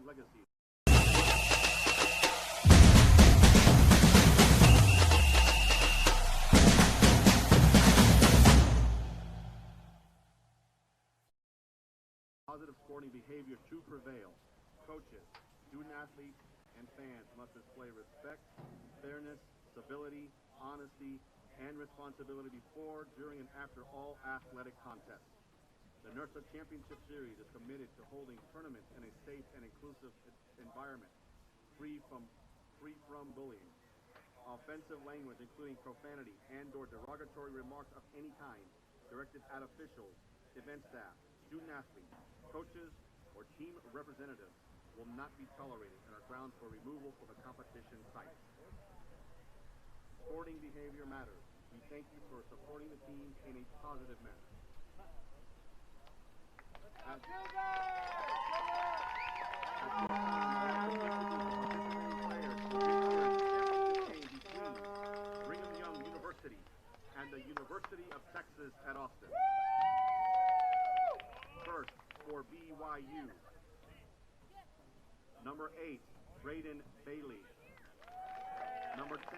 legacy. Positive sporting behavior to prevail. Coaches, student athletes, and fans must display respect, fairness, civility, honesty, and responsibility before, during, and after all athletic contests. The NIRSA Championship Series is committed to holding tournaments in a safe and inclusive environment, free from bullying. Offensive language, including profanity and/or derogatory remarks of any kind, directed at officials, event staff, student athletes, coaches, or team representatives will not be tolerated and are grounds for removal from the competition site. Sporting behavior matters. We thank you for supporting the team in a positive manner. Brigham Young University and the University of Texas at Austin. First, for BYU. Number 8, Braden Bailey. Number 10,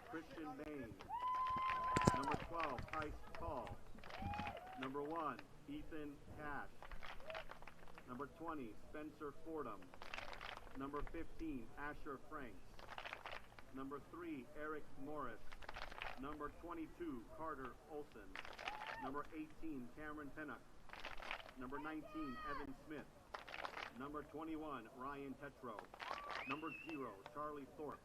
Christian Bain. Number 12, Ice Paul. Number 1, Ethan Cash. Number 20, Spencer Fordham. Number 15, Asher Franks. Number 3, Eric Morris. Number 22, Carter Olson. Number 18, Cameron Pennock. Number 19, Evan Smith. Number 21, Ryan Tetro. Number 0, Charlie Thorpe.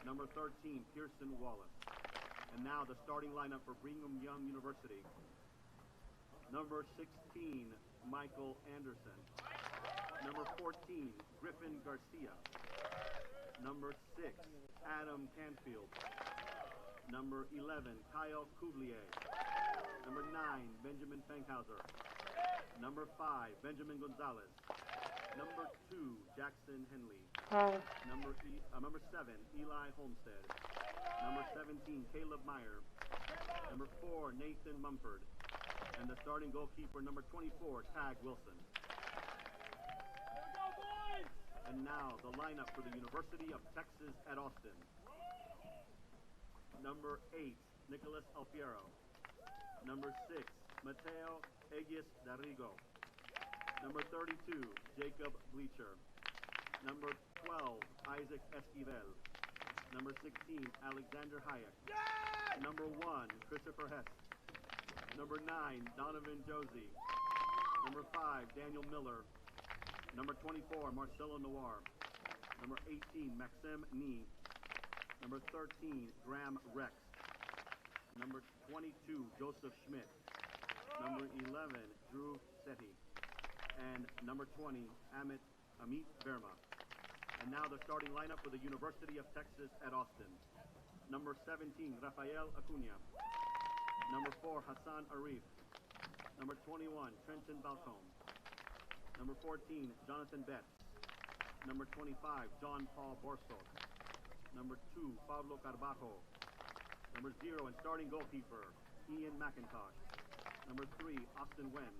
Number 13, Pearson Wallace. And now the starting lineup for Brigham Young University. Number 16, Michael Anderson. Number 14, Griffin Garcia. Number 6, Adam Canfield. Number 11, Kyle Coublier. Number 9, Benjamin Fankhauser. Number 5, Benjamin Gonzalez. Number 2, Jackson Henley. Number 7, Eli Homestead. Number 17, Caleb Meyer. Number 4, Nathan Mumford. And the starting goalkeeper, number 24, Tag Wilson. And now the lineup for the University of Texas at Austin. Number 8, Nicholas Alfiero. Number 6, Mateo Egues Darrigo. Number 32, Jacob Bleacher. Number 12, Isaac Esquivel. Number 16, Alexander Hayek. Number 1, Christopher Hess. Number 9, Donovan Josie. Number 5, Daniel Miller. Number 24, Marcelo Noir. Number 18, Maxime Nee. Number 13, Graham Rex. Number 22, Joseph Schmidt. Number 11, Drew Sethi. And number 20, Amit Verma. And now the starting lineup for the University of Texas at Austin. Number 17, Rafael Acuna. Number 4, Hassan Arif. Number 21, Trenton Balcombe. Number 14, Jonathan Betts. Number 25, John Paul Borsos. Number 2, Pablo Carbajo. Number 0 and starting goalkeeper, Ian McIntosh. Number 3, Austin Wen.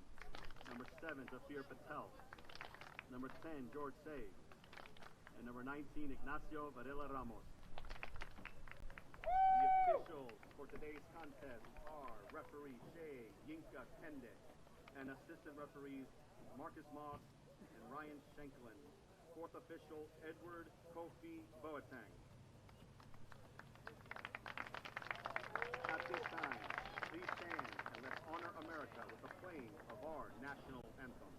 Number 7, Zafir Patel. Number 10, George Say. And number 19, Ignacio Varela Ramos. The officials for today's contest are referee Shay Yinka Kende and assistant referees Marcus Moss and Ryan Shanklin. Fourth official, Edward Kofi Boateng. At this time, please stand and let's honor America with the playing of our national anthem.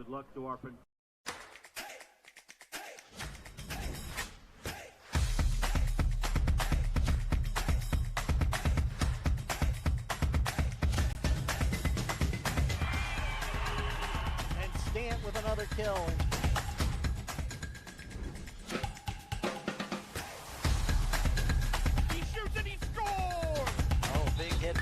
Good luck to our And Stant with another kill. He shoots and he scores! Oh, big hit.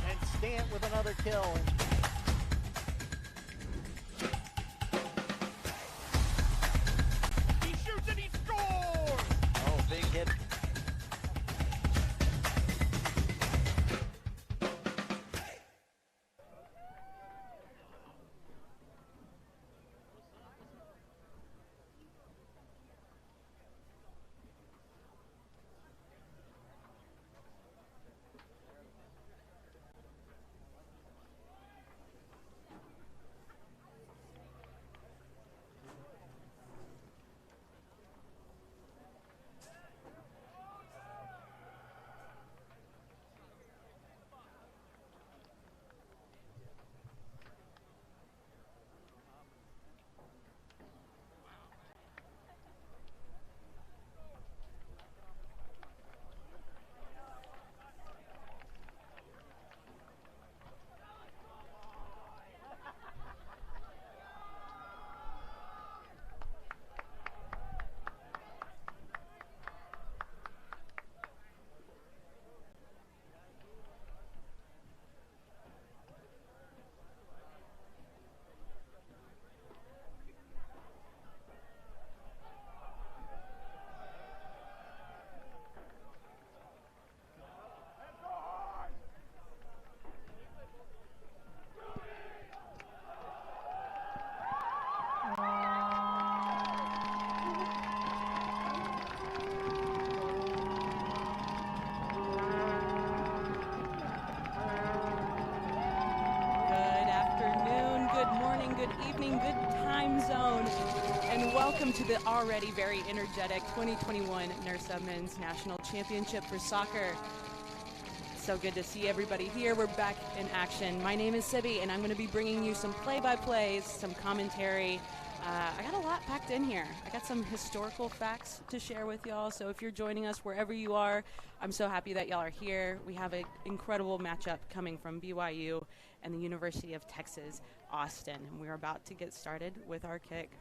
And Stant with another kill. He shoots and he scores! Oh, big hit. Welcome to the already very energetic 2021 NIRSA Men's National Championship for Soccer. So good to see everybody here. We're back in action. My name is Sibby, and I'm going to be bringing you some play-by-plays, some commentary. I got a lot packed in here. I got some historical facts to share with y'all, so if you're joining us wherever you are, I'm so happy that y'all are here. We have an incredible matchup coming from BYU and the University of Texas, Austin, and we're about to get started with our kick.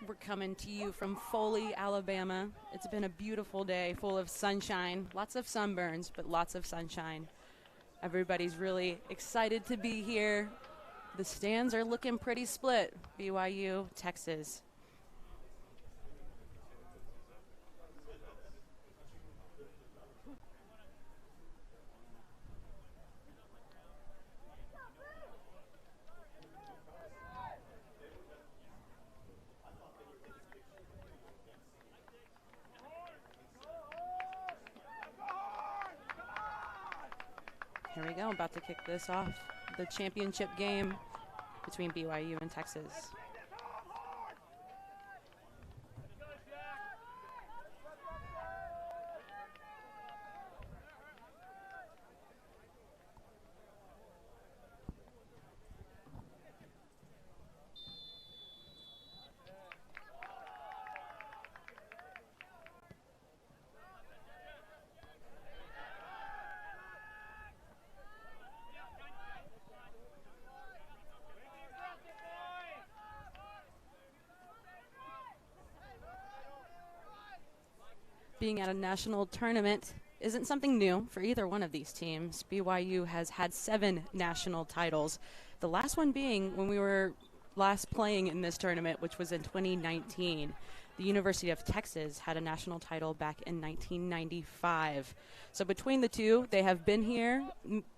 We're coming to you from Foley, Alabama. It's been a beautiful day, full of sunshine, lots of sunburns, but lots of sunshine. Everybody's really excited to be here. The stands are looking pretty split. BYU, Texas. Here we go, about to kick this off. The championship game between BYU and Texas. Being at a national tournament isn't something new for either one of these teams. BYU has had 7 national titles, the last one being when we were last playing in this tournament, which was in 2019. The University of Texas had a national title back in 1995. So between the two, they have been here,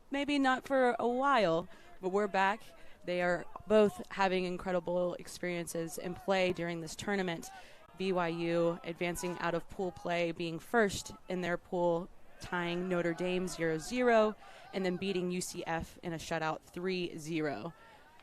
maybe not for a while, but we're back. They are both having incredible experiences in play during this tournament. BYU advancing out of pool play, being first in their pool, tying Notre Dame 0-0, and then beating UCF in a shutout 3-0.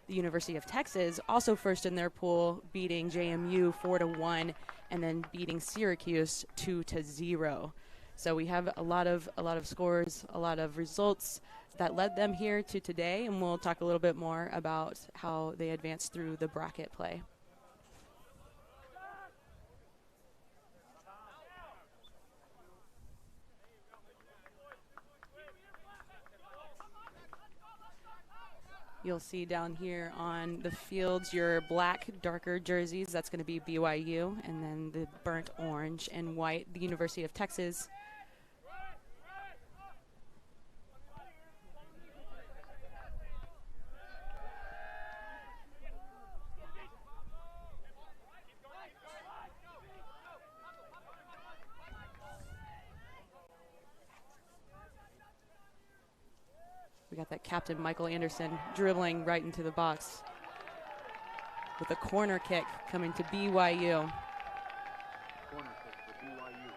The University of Texas also first in their pool, beating JMU 4-1, and then beating Syracuse 2-0. So we have a lot of scores, a lot of results that led them here to today, and we'll talk a little bit more about how they advanced through the bracket play. You'll see down here on the fields your black, darker jerseys. That's going to be BYU, and then the burnt orange and white, the University of Texas. We got that captain, Michael Anderson, dribbling right into the box with a corner kick coming to BYU. Corner kick for BYU.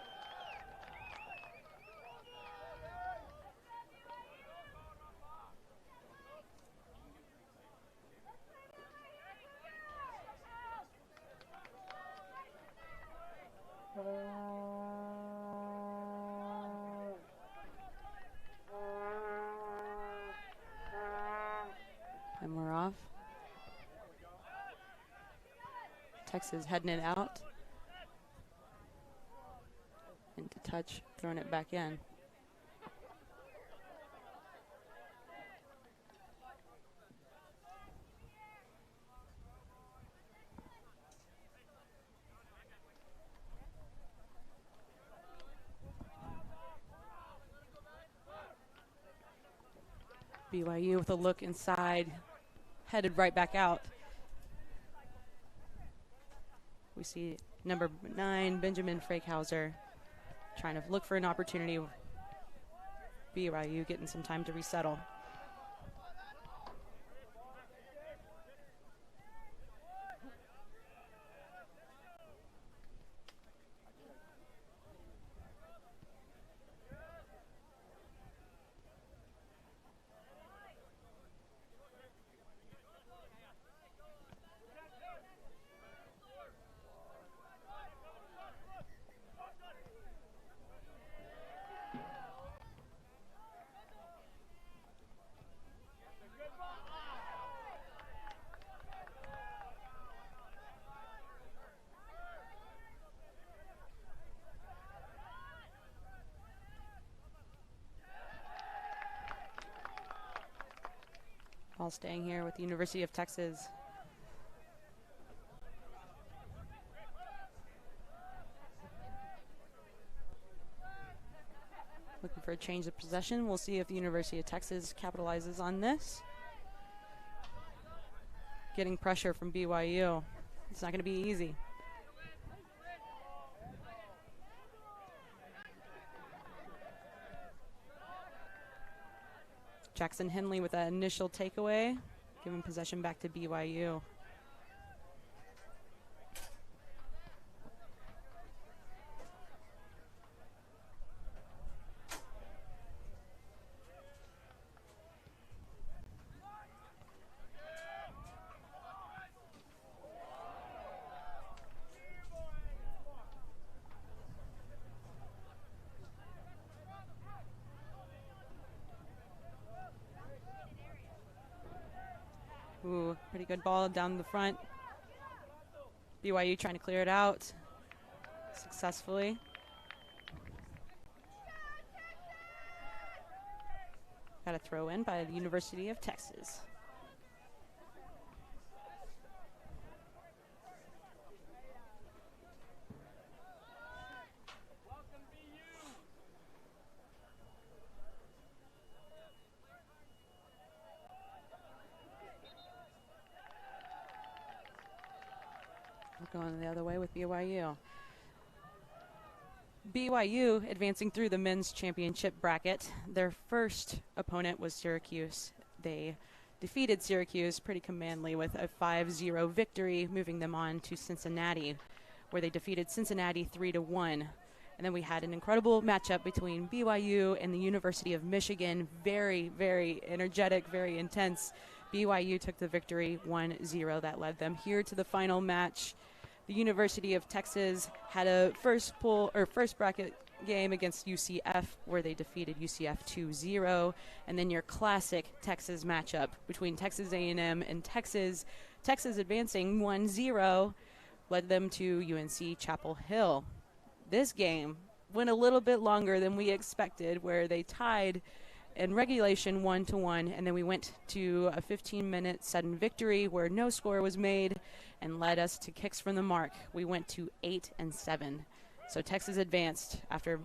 And we're off. Texas heading it out. Into touch, throwing it back in. BYU with a look inside, headed right back out. We see number 9, Benjamin Frakehauser, trying to look for an opportunity. BYU getting some time to resettle. All staying here with the University of Texas. Looking for a change of possession. We'll see if the University of Texas capitalizes on this. Getting pressure from BYU. It's not going to be easy. Jackson Henley with that initial takeaway, giving possession back to BYU. Ooh, pretty good ball down the front. BYU trying to clear it out successfully. Got a throw in by the University of Texas. Going the other way with BYU. BYU advancing through the men's championship bracket. Their first opponent was Syracuse. They defeated Syracuse pretty commandly with a 5-0 victory, moving them on to Cincinnati, where they defeated Cincinnati 3-1. And then we had an incredible matchup between BYU and the University of Michigan. Very, very energetic, very intense. BYU took the victory 1-0. That led them here to the final match. The University of Texas had a first bracket game against UCF, where they defeated UCF 2-0. And then your classic Texas matchup between Texas A&M and Texas. Texas advancing 1-0 led them to UNC Chapel Hill. This game went a little bit longer than we expected, where they tied in regulation 1-1, and then we went to a 15-minute sudden victory where no score was made and led us to kicks from the mark. We went to 8-7. So Texas advanced after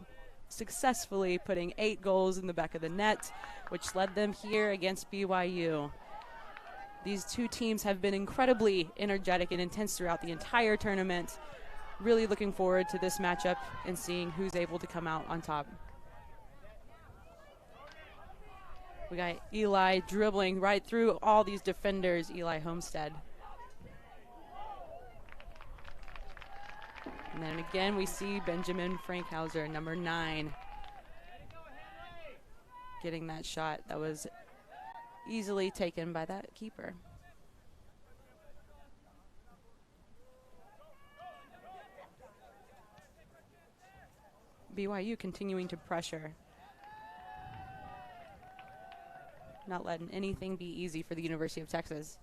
successfully putting 8 goals in the back of the net, which led them here against BYU. These two teams have been incredibly energetic and intense throughout the entire tournament. Really looking forward to this matchup and seeing who's able to come out on top. We got Eli dribbling right through all these defenders, Eli Homestead. And then again, we see Benjamin Frankhauser, number 9, getting that shot that was easily taken by that keeper. BYU continuing to pressure. Not letting anything be easy for the University of Texas.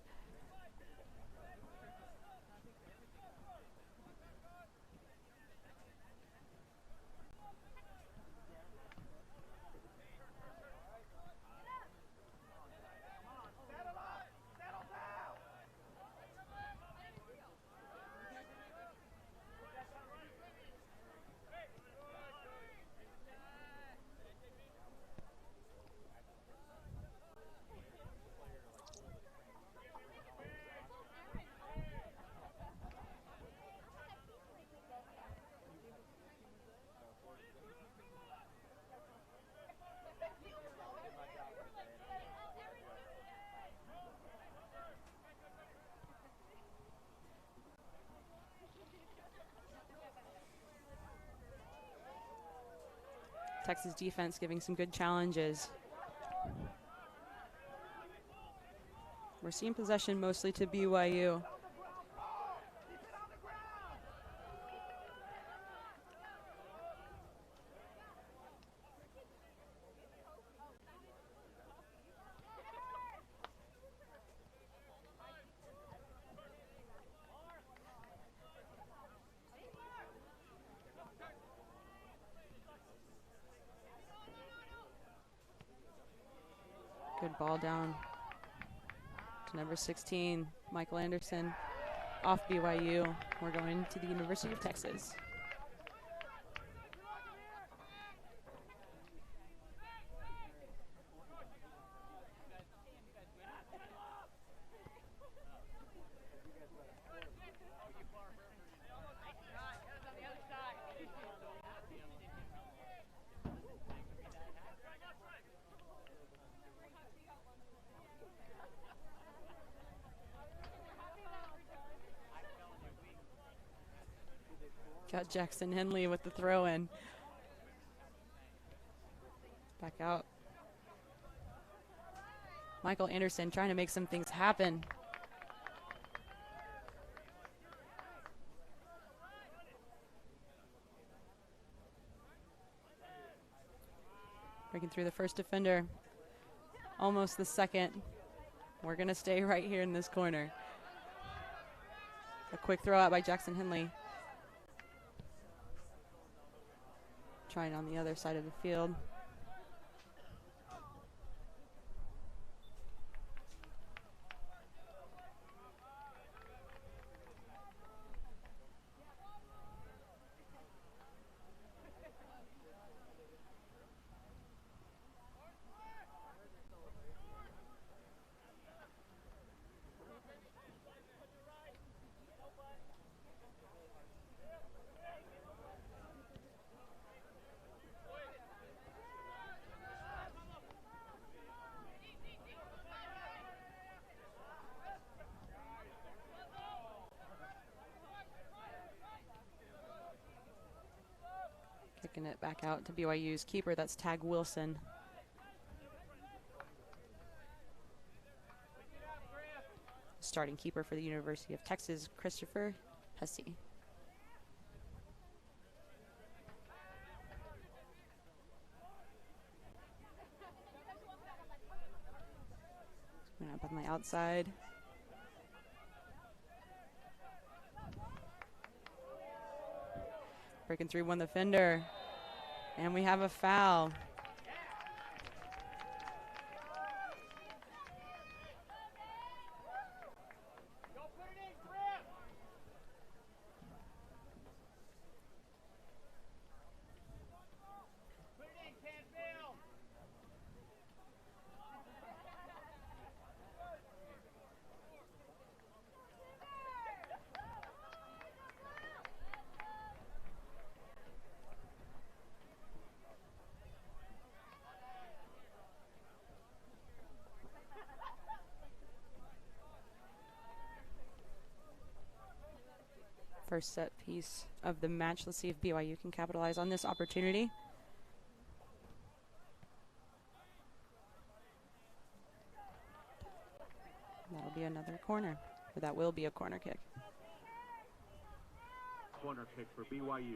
Texas defense giving some good challenges. We're seeing possession mostly to BYU. Good ball down to number 16, Michael Anderson, off BYU. We're going to the University of Texas. Got Jackson Henley with the throw in. Back out. Michael Anderson trying to make some things happen. Breaking through the first defender. Almost the second. We're going to stay right here in this corner. A quick throw out by Jackson Henley. Trying on the other side of the field. Kicking it back out to BYU's keeper. That's Tag Wilson. Starting keeper for the University of Texas, Christopher Hussey. Up on the outside. Breaking through one defender. And we have a foul. First set piece of the match. Let's see if BYU can capitalize on this opportunity. That'll be another corner, or that will be a corner kick. Corner kick for BYU.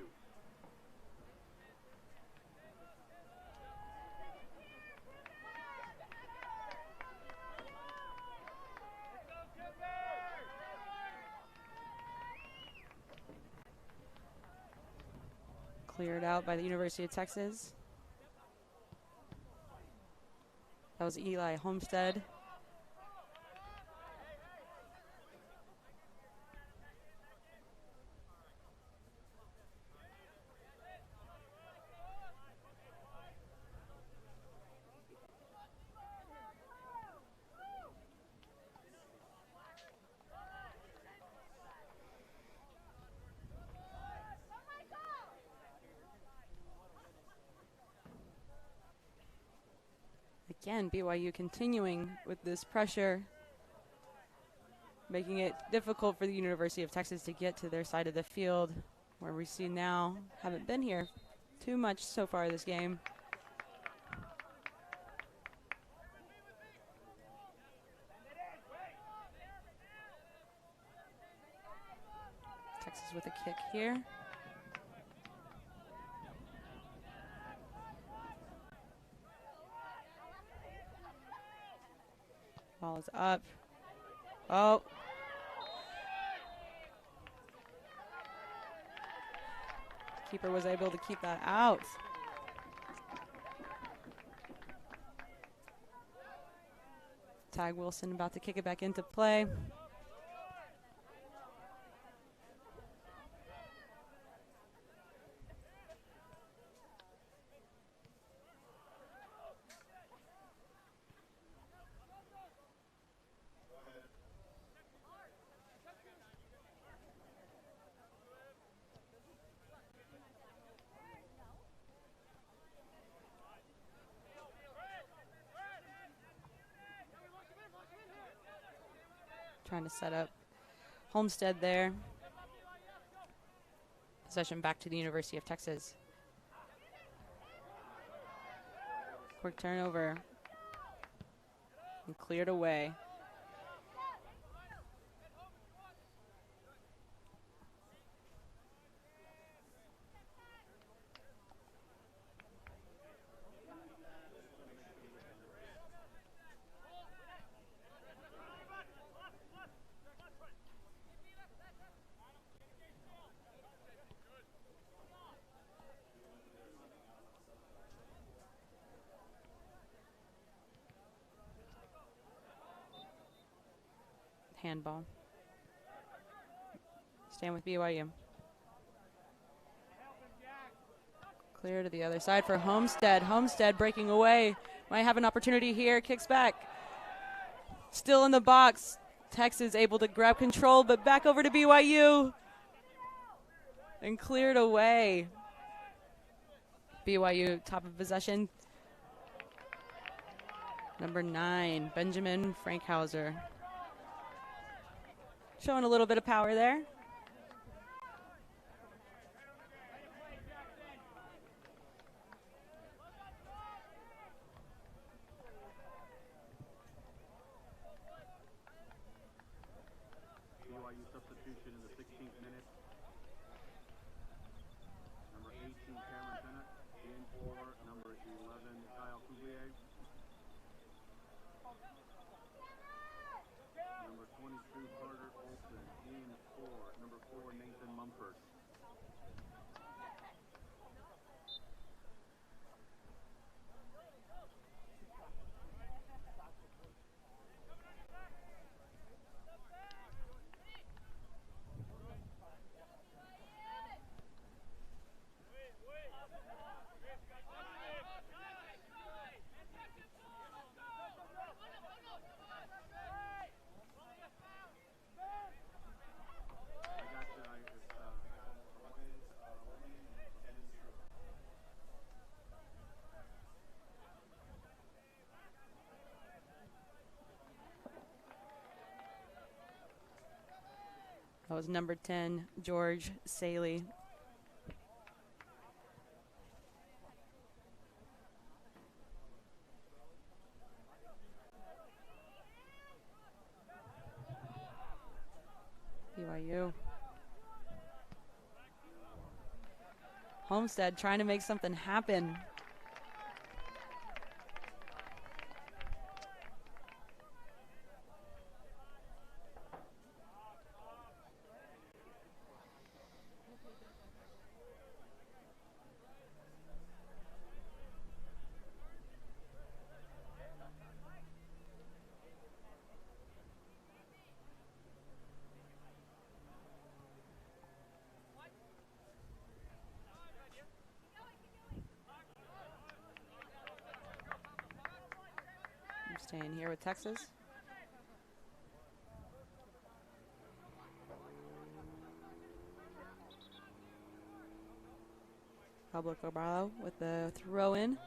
Cleared out by the University of Texas. That was Eli Homestead. Again, BYU continuing with this pressure, making it difficult for the University of Texas to get to their side of the field, where we see now haven't been here too much so far this game. Texas with a kick here. Ball is up. Oh. Keeper was able to keep that out. Tag Wilson about to kick it back into play. Trying to set up Homestead there. Possession back to the University of Texas. Quick turnover. And cleared away. Handball. Stand with BYU. Clear to the other side for Homestead. Homestead breaking away. Might have an opportunity here. Kicks back. Still in the box. Texas able to grab control, but back over to BYU. And cleared away. BYU top of possession. Number 9, Benjamin Frankhauser. Showing a little bit of power there. That was number 10, George Saley. BYU. Homestead trying to make something happen. I'm staying here with Texas. Pablo Cabral with the throw in.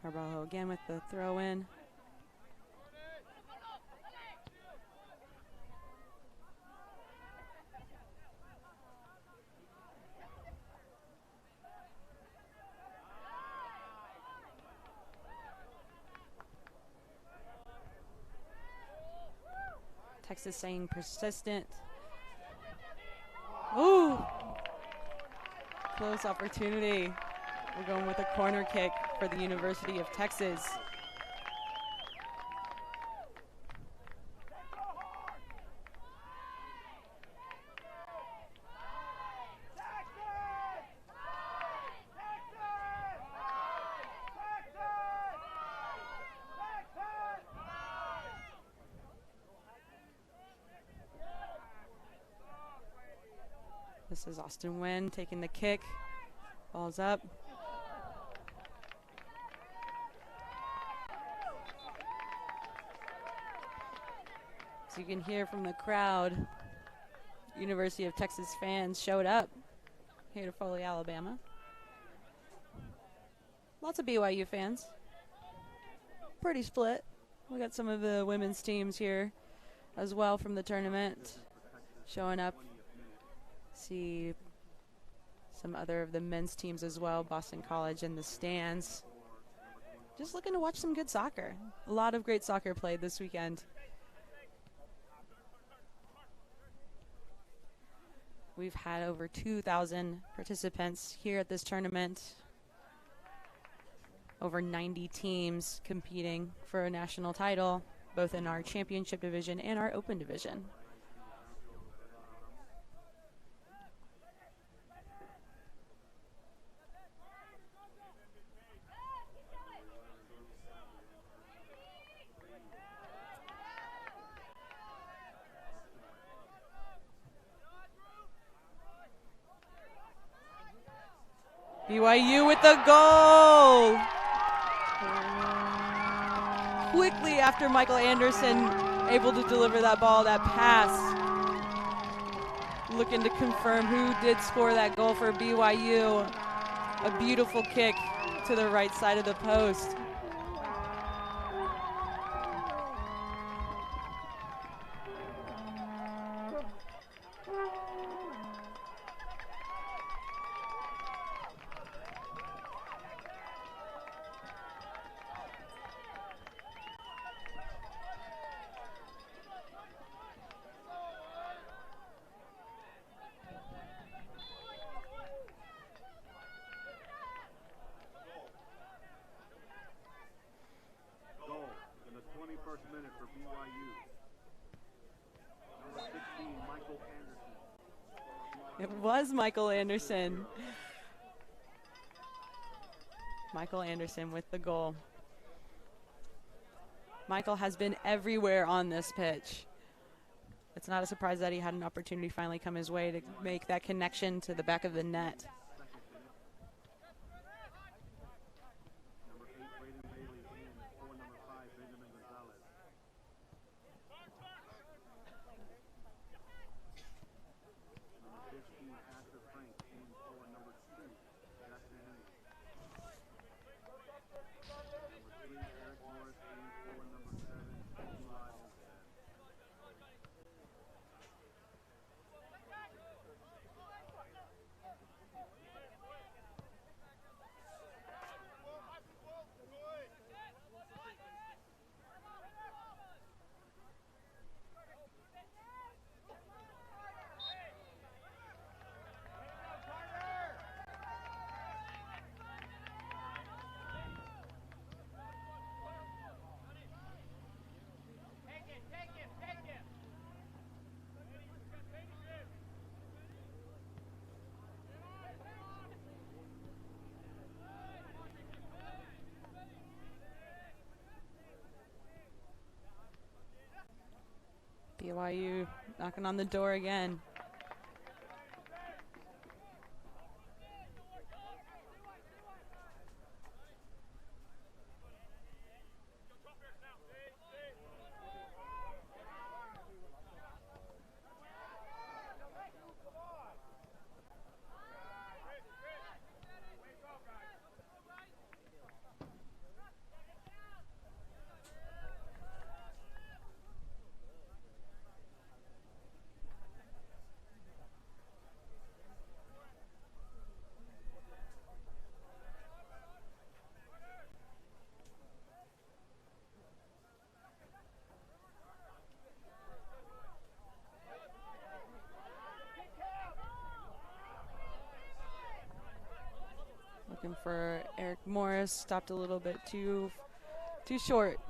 Carvalho again with the throw in. Texas staying persistent. Ooh! Close opportunity. We're going with a corner kick for the University of Texas. This is Austin Nguyen taking the kick. Ball's up. So you can hear from the crowd, University of Texas fans showed up here to Foley, Alabama. Lots of BYU fans. Pretty split. We got some of the women's teams here as well from the tournament showing up. See some other of the men's teams as well, Boston College in the stands. Just looking to watch some good soccer. A lot of great soccer played this weekend. We've had over 2,000 participants here at this tournament. Over 90 teams competing for a national title, both in our championship division and our open division. BYU with the goal! Quickly after Michael Anderson able to deliver that ball, that pass. Looking to confirm who did score that goal for BYU. A beautiful kick to the right side of the post. Minute for BYU. Number 16, Michael Anderson. It was Michael Anderson. Michael Anderson with the goal. Michael has been everywhere on this pitch. It's not a surprise that he had an opportunity finally come his way to make that connection to the back of the net. knocking on the door again. Looking for Eric Morris, stopped a little bit too short.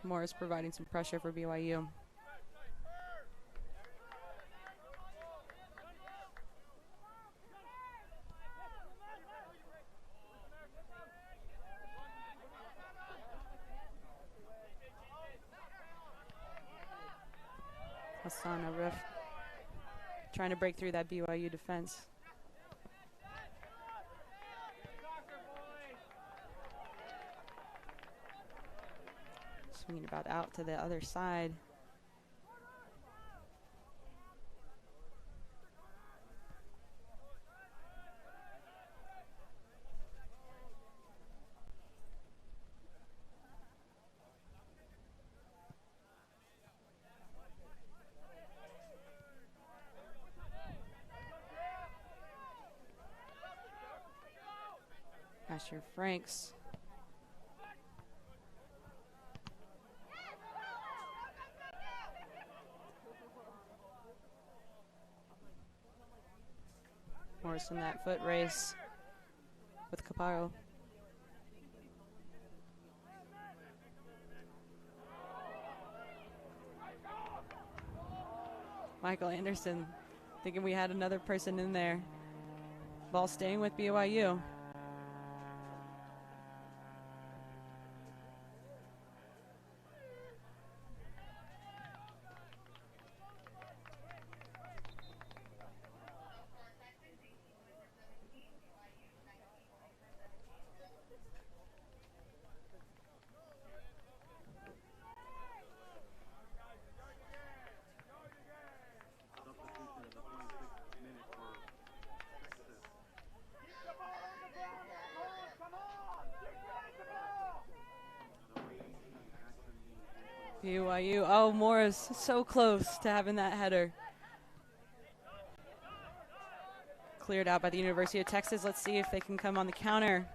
Morris providing some pressure for BYU. Hassan Arif trying to break through that BYU defense. Swinging about out to the other side. Asher Franks. Morris in that foot race with Caparo. Michael Anderson thinking we had another person in there. Ball staying with BYU. BYU, oh, Morris, so close to having that header. Cleared out by the University of Texas. Let's see if they can come on the counter.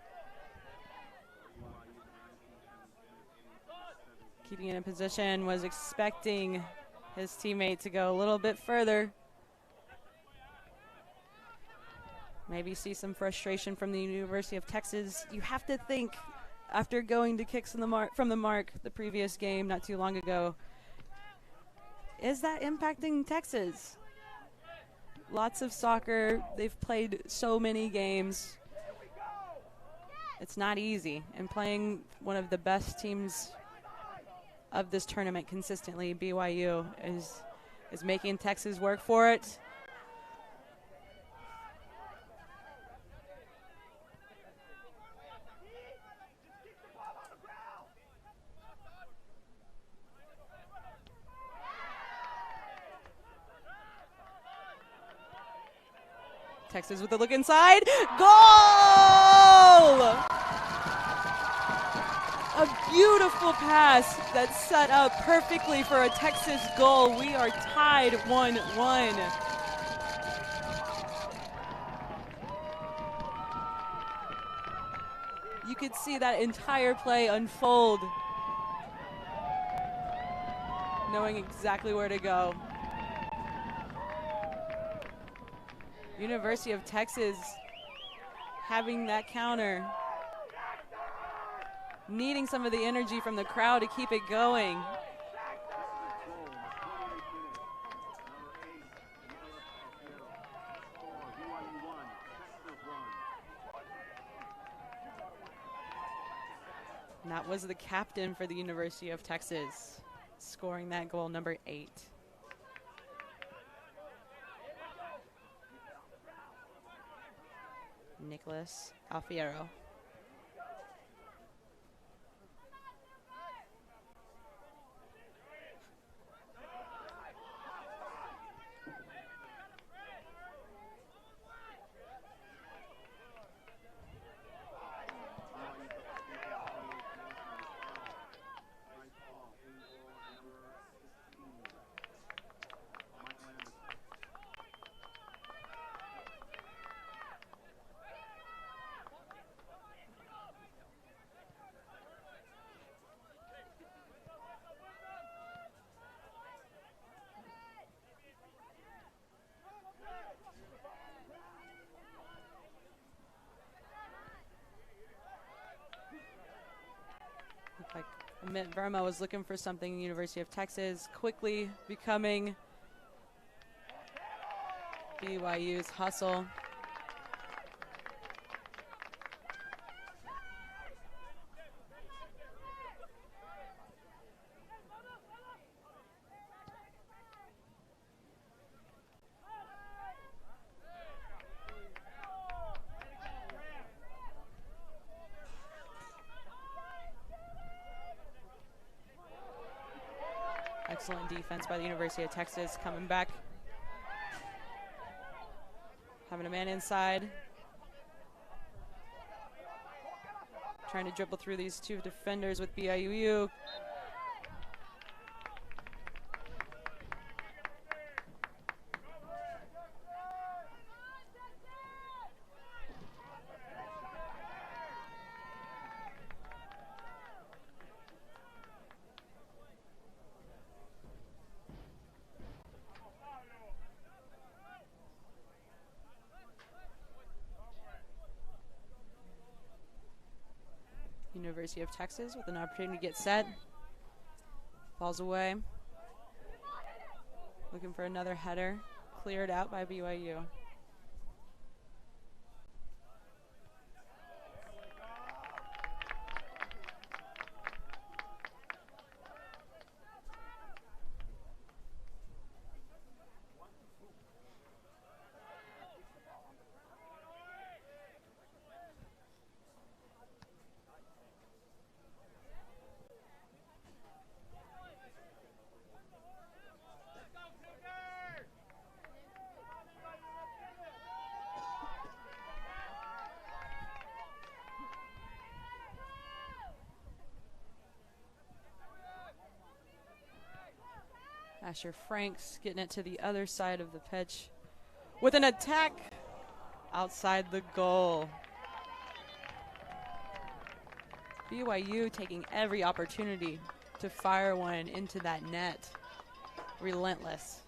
Keeping it in position, was expecting his teammate to go a little bit further. Maybe see some frustration from the University of Texas. You have to think, after going to kicks from the mark the previous game not too long ago, is that impacting Texas? Lots of soccer. They've played so many games. It's not easy. And playing one of the best teams of this tournament consistently, BYU, is making Texas work for it. Texas with a look inside. Goal! A beautiful pass that's set up perfectly for a Texas goal. We are tied 1-1. You could see that entire play unfold, knowing exactly where to go. University of Texas having that counter, needing some of the energy from the crowd to keep it going. And that was the captain for the University of Texas, scoring that goal, number 8. Nicholas Alfiero. Like Amit Verma was looking for something in the University of Texas, quickly becoming BYU's hustle. Excellent defense by the University of Texas, coming back, having a man inside, trying to dribble through these two defenders with BYU. University of Texas with an opportunity to get set. Falls away. Looking for another header. Cleared out by BYU. Asher Franks getting it to the other side of the pitch with an attack outside the goal. BYU taking every opportunity to fire one into that net. Relentless.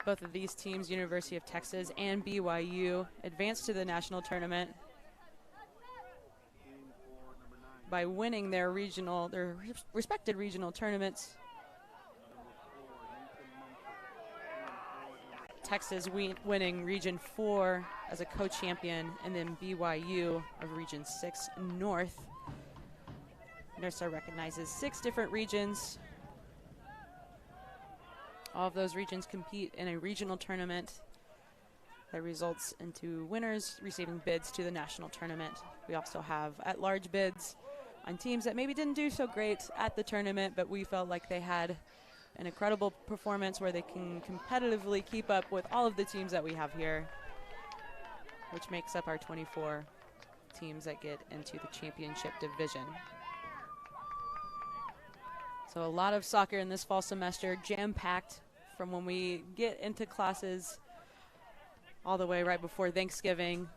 Both of these teams, University of Texas and BYU, advanced to the national tournament by winning their respected regional tournaments. Texas winning Region 4 as a co-champion, and then BYU of Region 6 North. NIRSA recognizes 6 different regions. All of those regions compete in a regional tournament that results into winners receiving bids to the national tournament. We also have at-large bids on teams that maybe didn't do so great at the tournament, but we felt like they had an incredible performance where they can competitively keep up with all of the teams that we have here, which makes up our 24 teams that get into the championship division. So a lot of soccer in this fall semester, jam-packed from when we get into classes all the way right before Thanksgiving,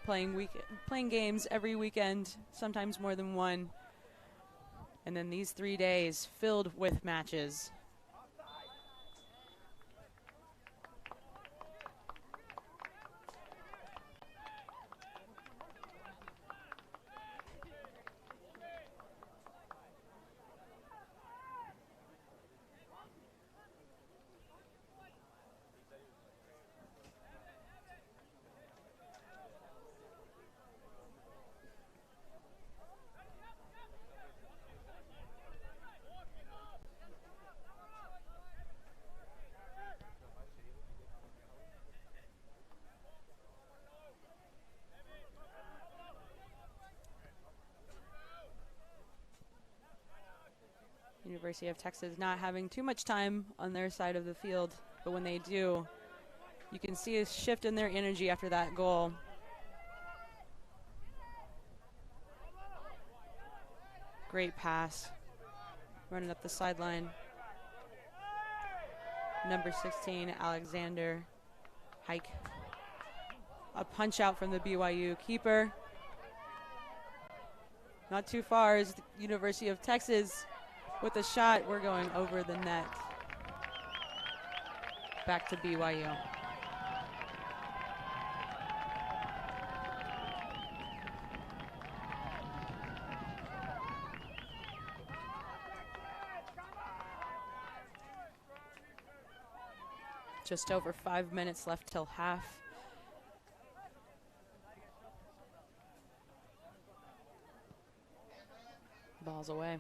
playing games every weekend, sometimes more than one. And then these 3 days filled with matches. University of Texas not having too much time on their side of the field, but when they do, you can see a shift in their energy after that goal. Great pass, running up the sideline. Number 16, Alexander Hike. A punch out from the BYU keeper. Not too far is the University of Texas with a shot. We're going over the net. Back to BYU. Just over 5 minutes left till half. Ball's away.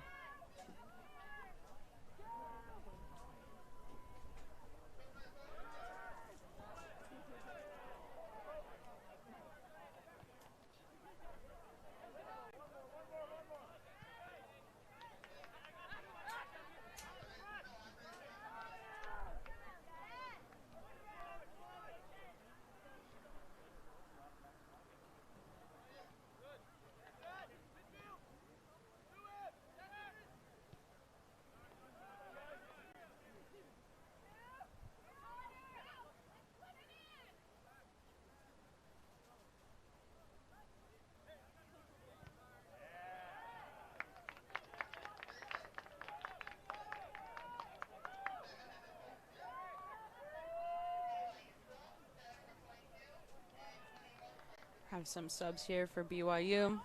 Have some subs here for BYU.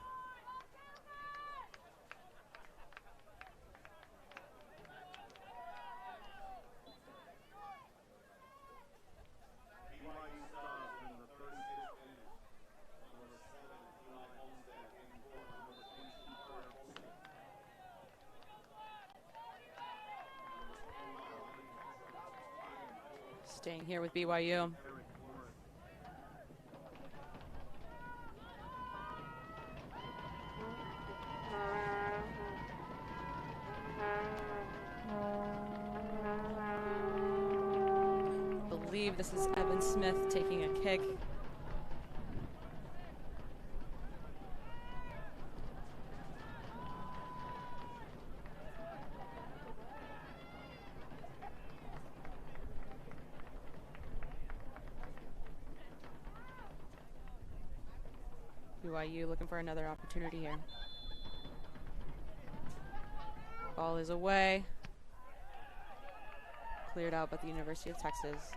Staying here with BYU. I believe this is Evan Smith taking a kick. BYU looking for another opportunity here. Ball is away. Cleared out by the University of Texas.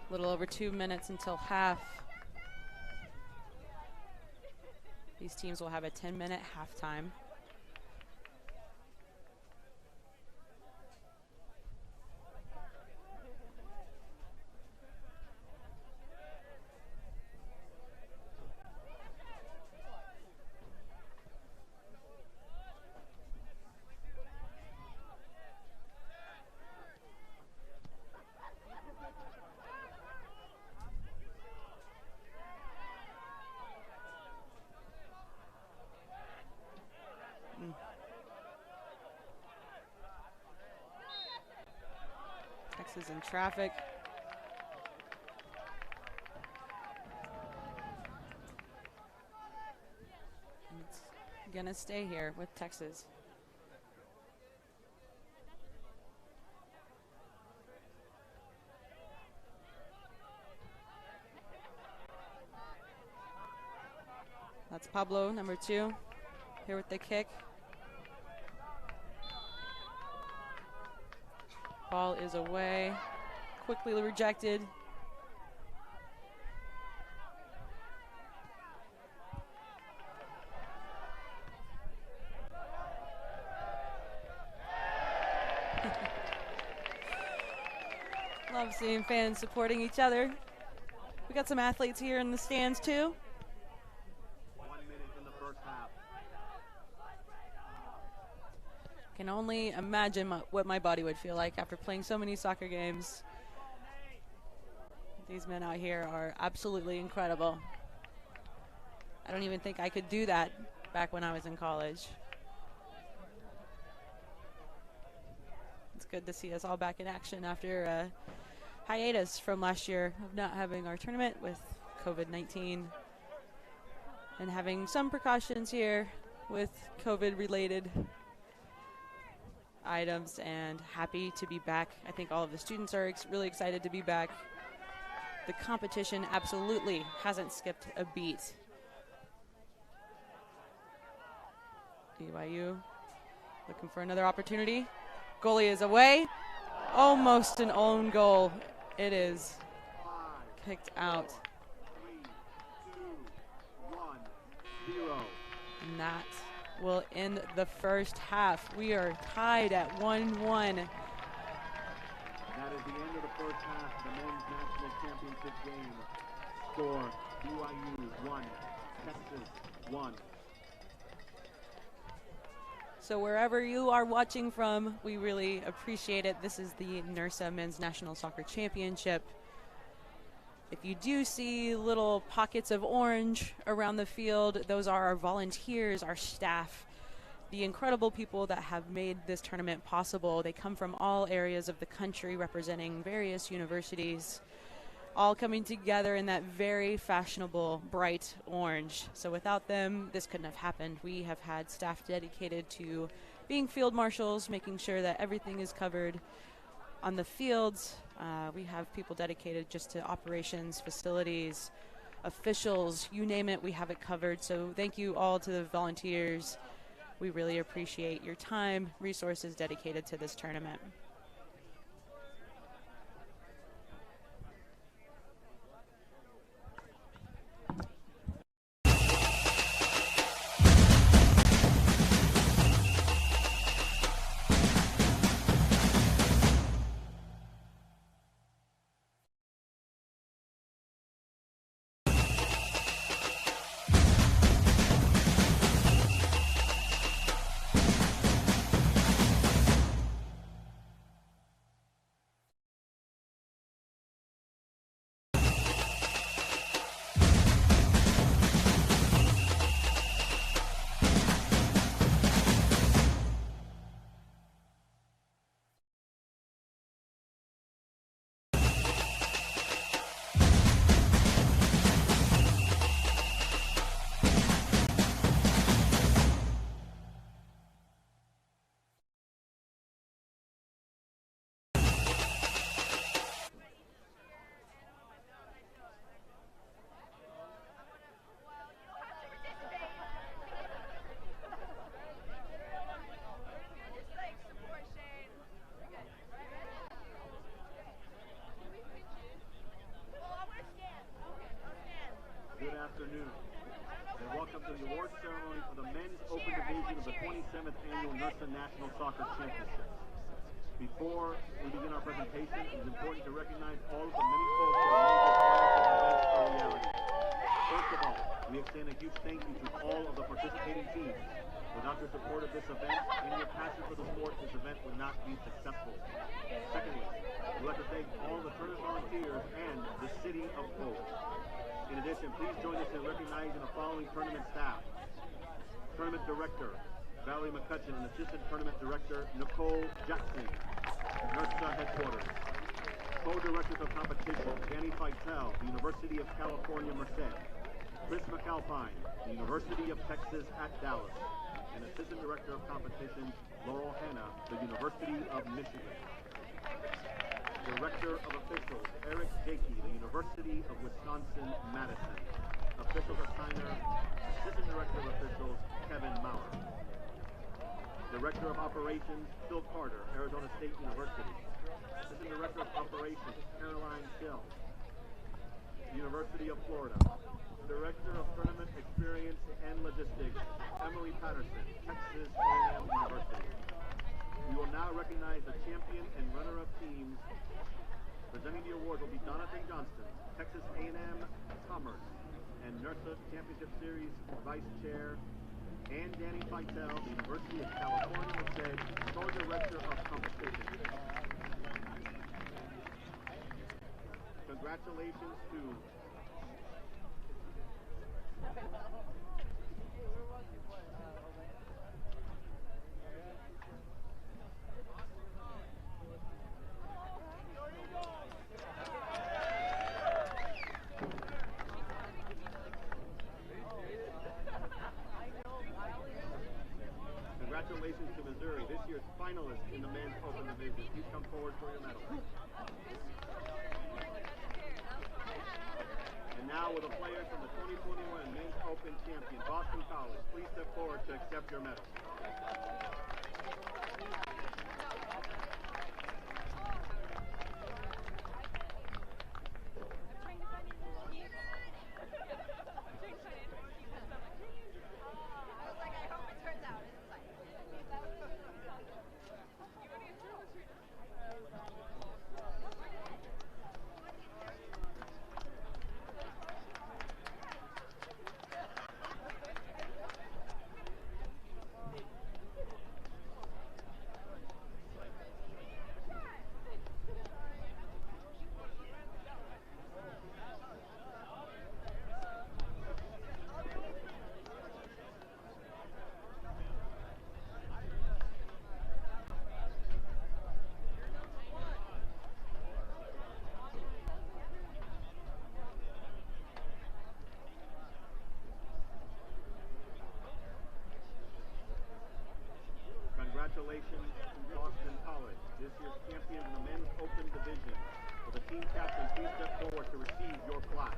A little over 2 minutes until half. These teams will have a 10-minute halftime. Texas in traffic. And it's gonna stay here with Texas. That's Pablo, number 2, here with the kick. Ball is away, quickly rejected. Love seeing fans supporting each other. We got some athletes here in the stands too. 1 minute in the first half. Can only imagine what my body would feel like after playing so many soccer games. These men out here are absolutely incredible. I don't even think I could do that back when I was in college. It's good to see us all back in action after a hiatus from last year of not having our tournament with COVID-19 and having some precautions here with COVID-related items, and happy to be back. I think all of the students are really excited to be back. The competition absolutely hasn't skipped a beat. BYU looking for another opportunity. Goalie is away. Almost an own goal. It is kicked out. 3, 2, 1, 0. And that will end the first half. We are tied at 1-1. That is the end of the first half. The men's national championship game. Score BYU 1, Texas 1. So wherever you are watching from, we really appreciate it. This is the NIRSA Men's National Soccer Championship. If you do see little pockets of orange around the field, those are our volunteers, our staff, the incredible people that have made this tournament possible. They come from all areas of the country representing various universities, all coming together in that very fashionable bright orange. So without them, this couldn't have happened. We have had staff dedicated to being field marshals, making sure that everything is covered on the fields. We have people dedicated just to operations, facilities, officials, you name it, we have it covered. So thank you all to the volunteers. We really appreciate your time, resources dedicated to this tournament. National Soccer Championship. Before we begin our presentation, it is important to recognize all of the many folks who have made this wonderful event a reality. First of all, we extend a huge thank you to all of the participating teams. Without your support of this event and your passion for the sport, this event would not be successful. Secondly, we'd like to thank all the tournament volunteers and the City of Hope. In addition, please join us in recognizing the following tournament staff. Tournament Director, Valerie McCutcheon, and Assistant Tournament Director, Nicole Jackson, NIRSA Headquarters. Co-directors of competition, Danny Feitel, the University of California, Merced. Chris McAlpine, the University of Texas at Dallas. And Assistant Director of Competition, Laurel Hanna, the University of Michigan. Director of Officials, Eric Jakey, the University of Wisconsin-Madison. Official Designer, Assistant Director of Officials, Kevin Maurer. Director of Operations, Phil Carter, Arizona State University. Assistant Director of Operations, Caroline Schill, University of Florida. Director of Tournament Experience and Logistics, Emily Patterson, Texas A&M University. We will now recognize the champion and runner-up teams. Presenting the awards will be Jonathan Johnston, Texas A&M Commerce and NIRSA Championship Series Vice Chair, and Danny Feitel, the University of California, said Co-Director of Competition. Congratulations to Congratulations to Missouri, this year's finalist in the men's open division. Please come forward for your medal. And now with the players from the 2021 men's open champion, Boston College, please step forward to accept your medal. Congratulations to Boston College, this year's champion in the men's open division. Will the team captain please step forward to receive your plaque?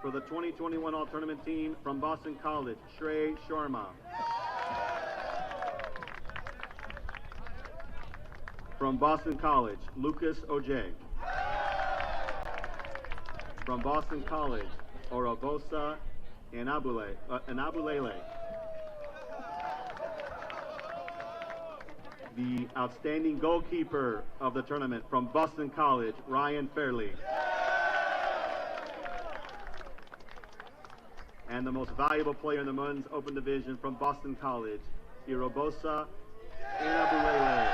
For the 2021 All-Tournament team from Boston College, Shrey Sharma. From Boston College, Lucas Ojay. From Boston College, Orobosa Anabulele. The outstanding goalkeeper of the tournament from Boston College, Ryan Fairley. And the most valuable player in the men's open division from Boston College, Irobosa Inabuele.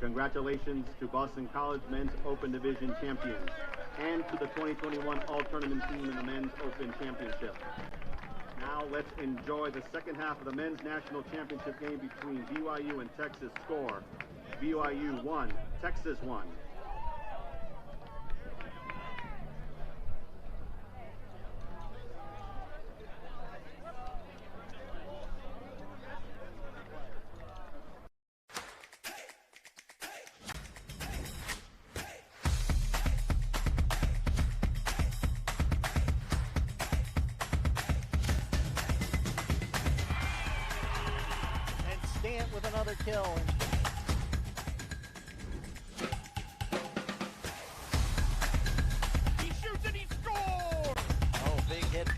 Congratulations to Boston College Men's Open Division champions and to the 2021 All-Tournament team in the Men's Open Championship. Now let's enjoy the second half of the Men's National Championship game between BYU and Texas. Score: BYU 1, Texas 1. With another kill. He shoots and he scores! Oh, big hit.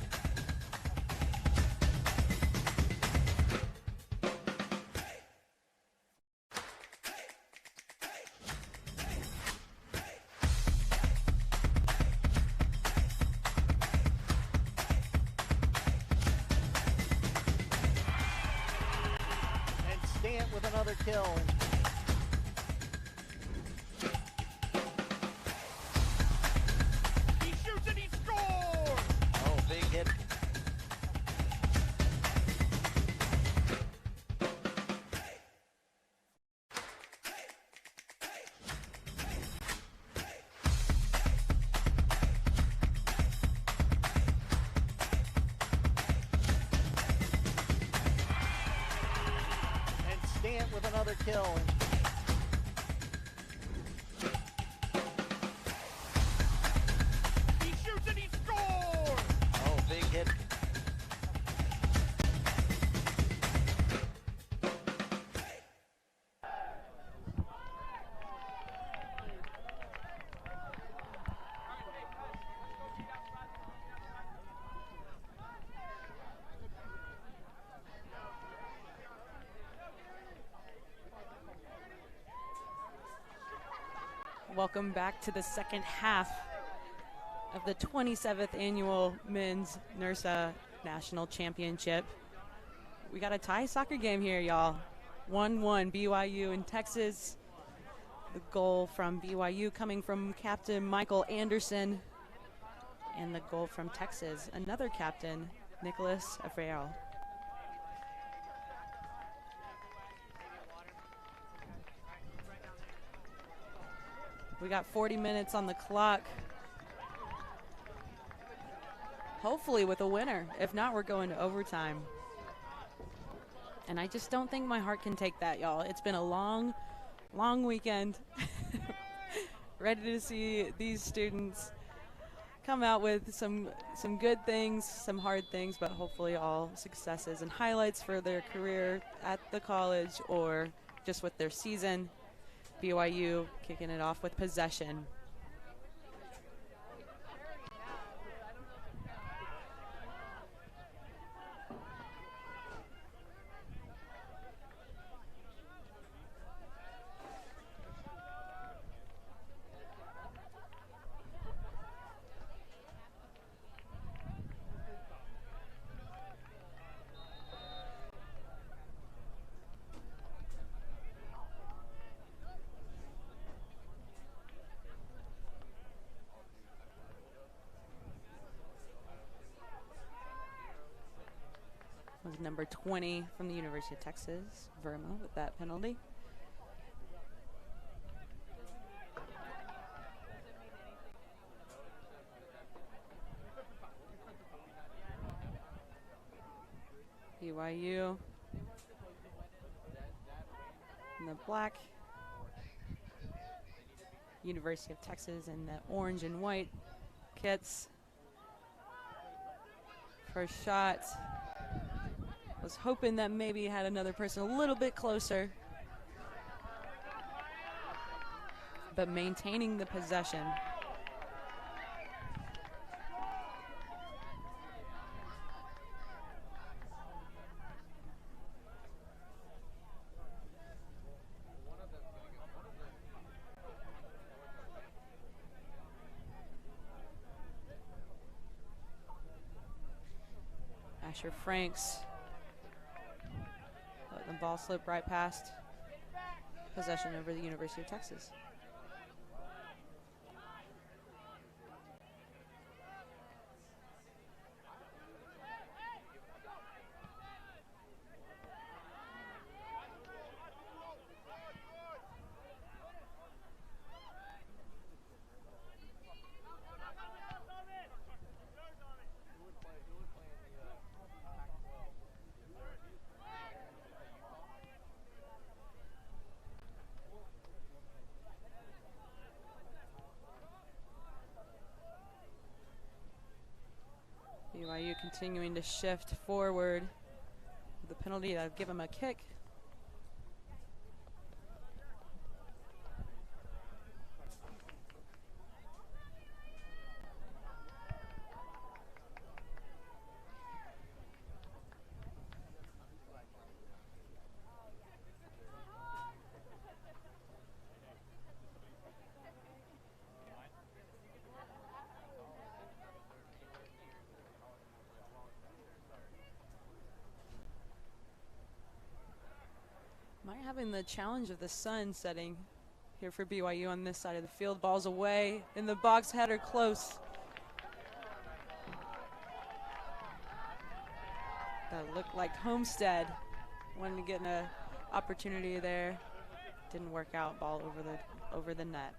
With another kill. He shoots and he scores! Oh, big hit. With another kill. He shoots and he scores! Oh, big hit. Welcome back to the second half of the 27th annual Men's NIRSA National Championship. We got a tie soccer game here, y'all. 1-1 BYU and Texas. The goal from BYU coming from Captain Michael Anderson. And the goal from Texas, another captain, Nicholas Afrero. We got 40 minutes on the clock. Hopefully with a winner. If not, we're going to overtime. And I just don't think my heart can take that, y'all. It's been a long, long weekend. Ready to see these students come out with some good things, some hard things, but hopefully all successes and highlights for their career at the college or just with their season. BYU kicking it off with possession. Was number 20 from the University of Texas, Verma, with that penalty. BYU in the black, University of Texas in the orange and white kits. First shot. Was hoping that maybe had another person a little bit closer, but maintaining the possession. Asher Franks letting the ball slip right past possession over the University of Texas. BYU continuing to shift forward. The penalty that'll give him a kick. Might having the challenge of the sun setting here for BYU on this side of the field. Ball's away in the box, header close. That looked like Homestead wanted to get an opportunity there. Didn't work out. Ball over the net.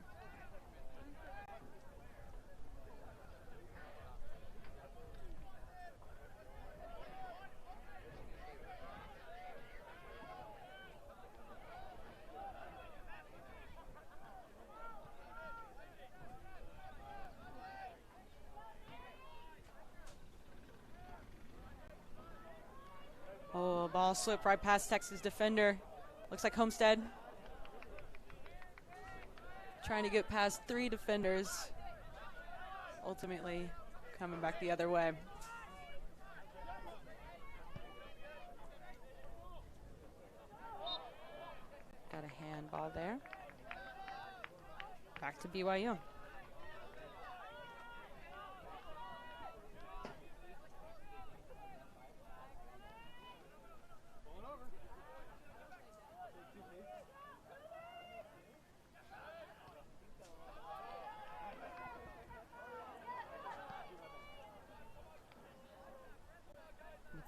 Oh, ball slipped right past Texas defender. Looks like Homestead trying to get past 3 defenders. Ultimately coming back the other way. Got a handball there. Back to BYU.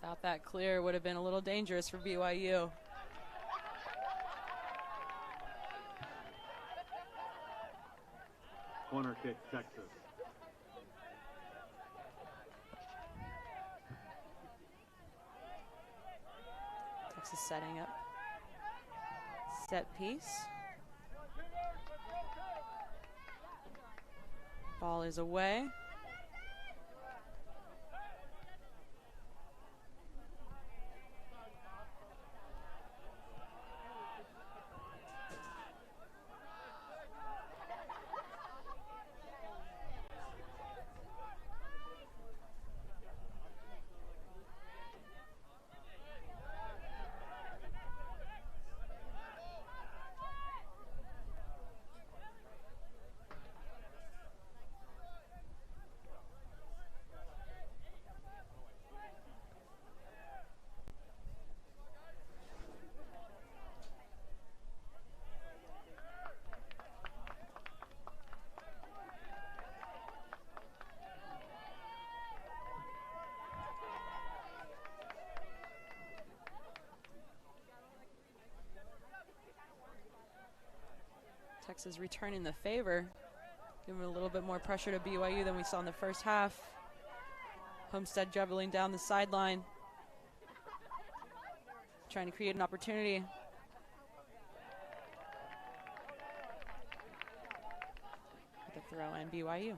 Without that clear, would have been a little dangerous for BYU. Corner kick, Texas. Texas setting up. Set piece. Ball is away. Texas returning the favor, giving a little bit more pressure to BYU than we saw in the first half. Homestead dribbling down the sideline, trying to create an opportunity. With a throw in BYU.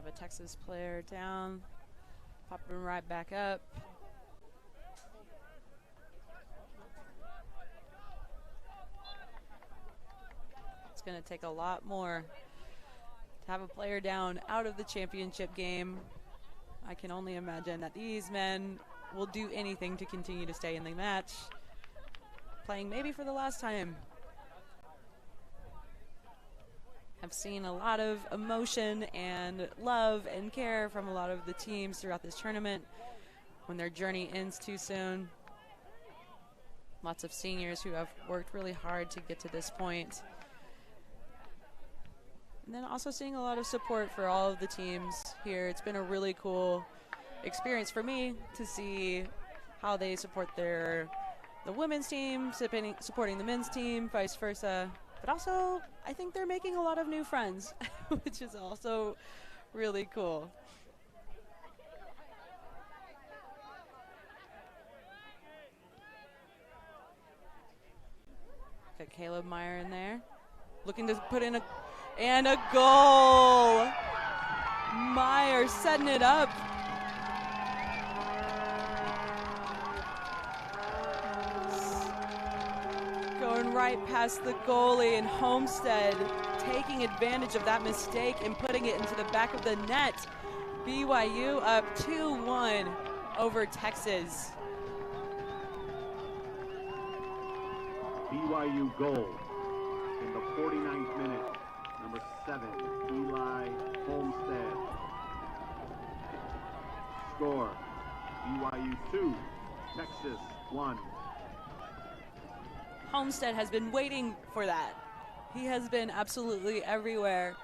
a Texas player down. Popping right back up. It's going to take a lot more to have a player down out of the championship game. I can only imagine that these men will do anything to continue to stay in the match, playing maybe for the last time. I've seen a lot of emotion and love and care from a lot of the teams throughout this tournament when their journey ends too soon. Lots of seniors who have worked really hard to get to this point. And then also seeing a lot of support for all of the teams here. It's been a really cool experience for me to see how they support the women's team, supporting the men's team, vice versa. But also, I think they're making a lot of new friends, which is also really cool. Got Caleb Meyer in there, looking to put in a goal. Meyer setting it up. Going right past the goalie, and Homestead taking advantage of that mistake and putting it into the back of the net. BYU up 2-1 over Texas. BYU goal in the 49th minute, number 7, Eli Homestead. Score, BYU 2, Texas 1. Homestead has been waiting for that. He has been absolutely everywhere.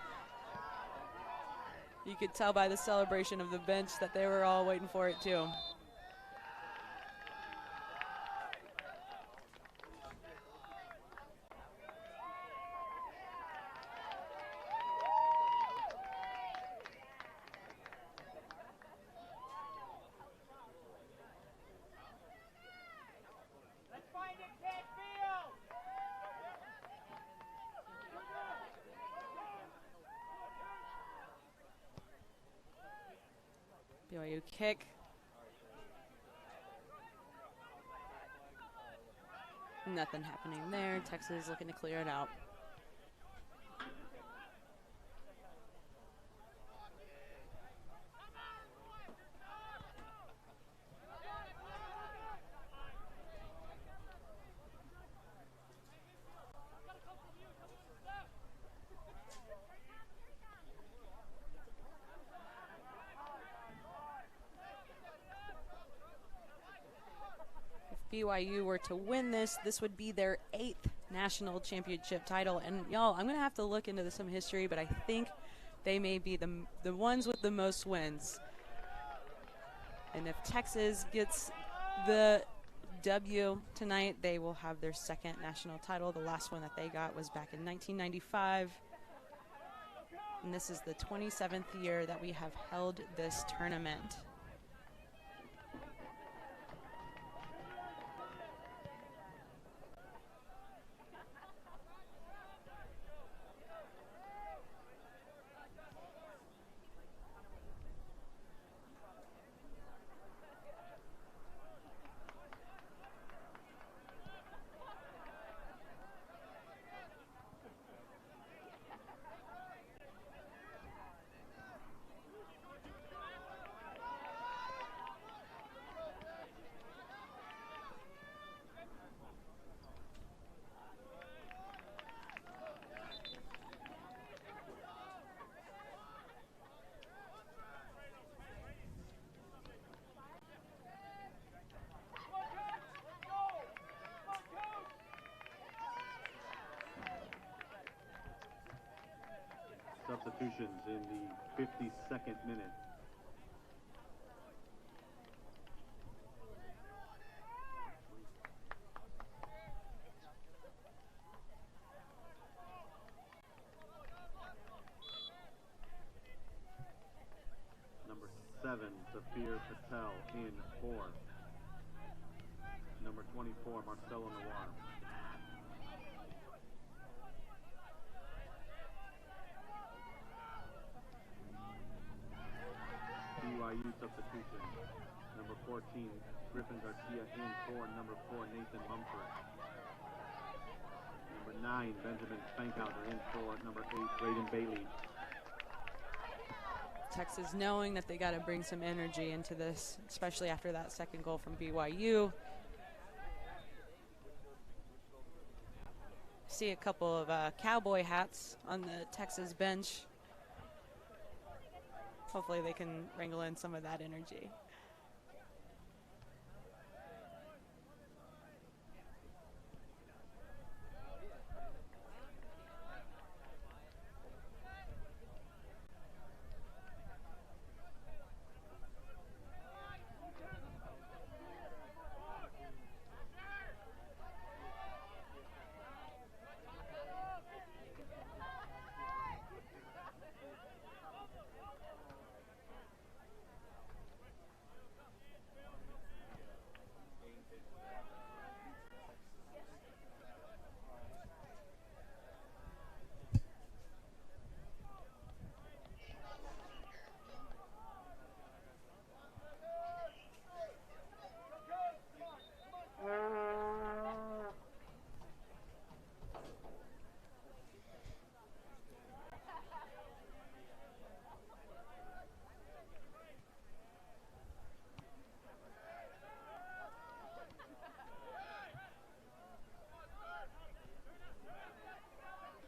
You could tell by the celebration of the bench that they were all waiting for it too. BYU kick. Nothing happening there. Texas looking to clear it out. BYU were to win this would be their 8th national championship title. And y'all, I'm going to have to look into some history, but I think they may be the ones with the most wins. And if Texas gets the W tonight, they will have their 2nd national title. The last one that they got was back in 1995. And this is the 27th year that we have held this tournament. Substitutions in the 52nd minute. Number 7, Zafir Patel in for. Number 24, Marcelo Noir. BYU substitution. Number 14, Griffin Garcia in for number 4, Nathan Mumford. Number 9, Benjamin Spankhauser in for number 8, Braden Bailey. Texas knowing that they got to bring some energy into this, especially after that second goal from BYU. See a couple of cowboy hats on the Texas bench. Hopefully they can wrangle in some of that energy.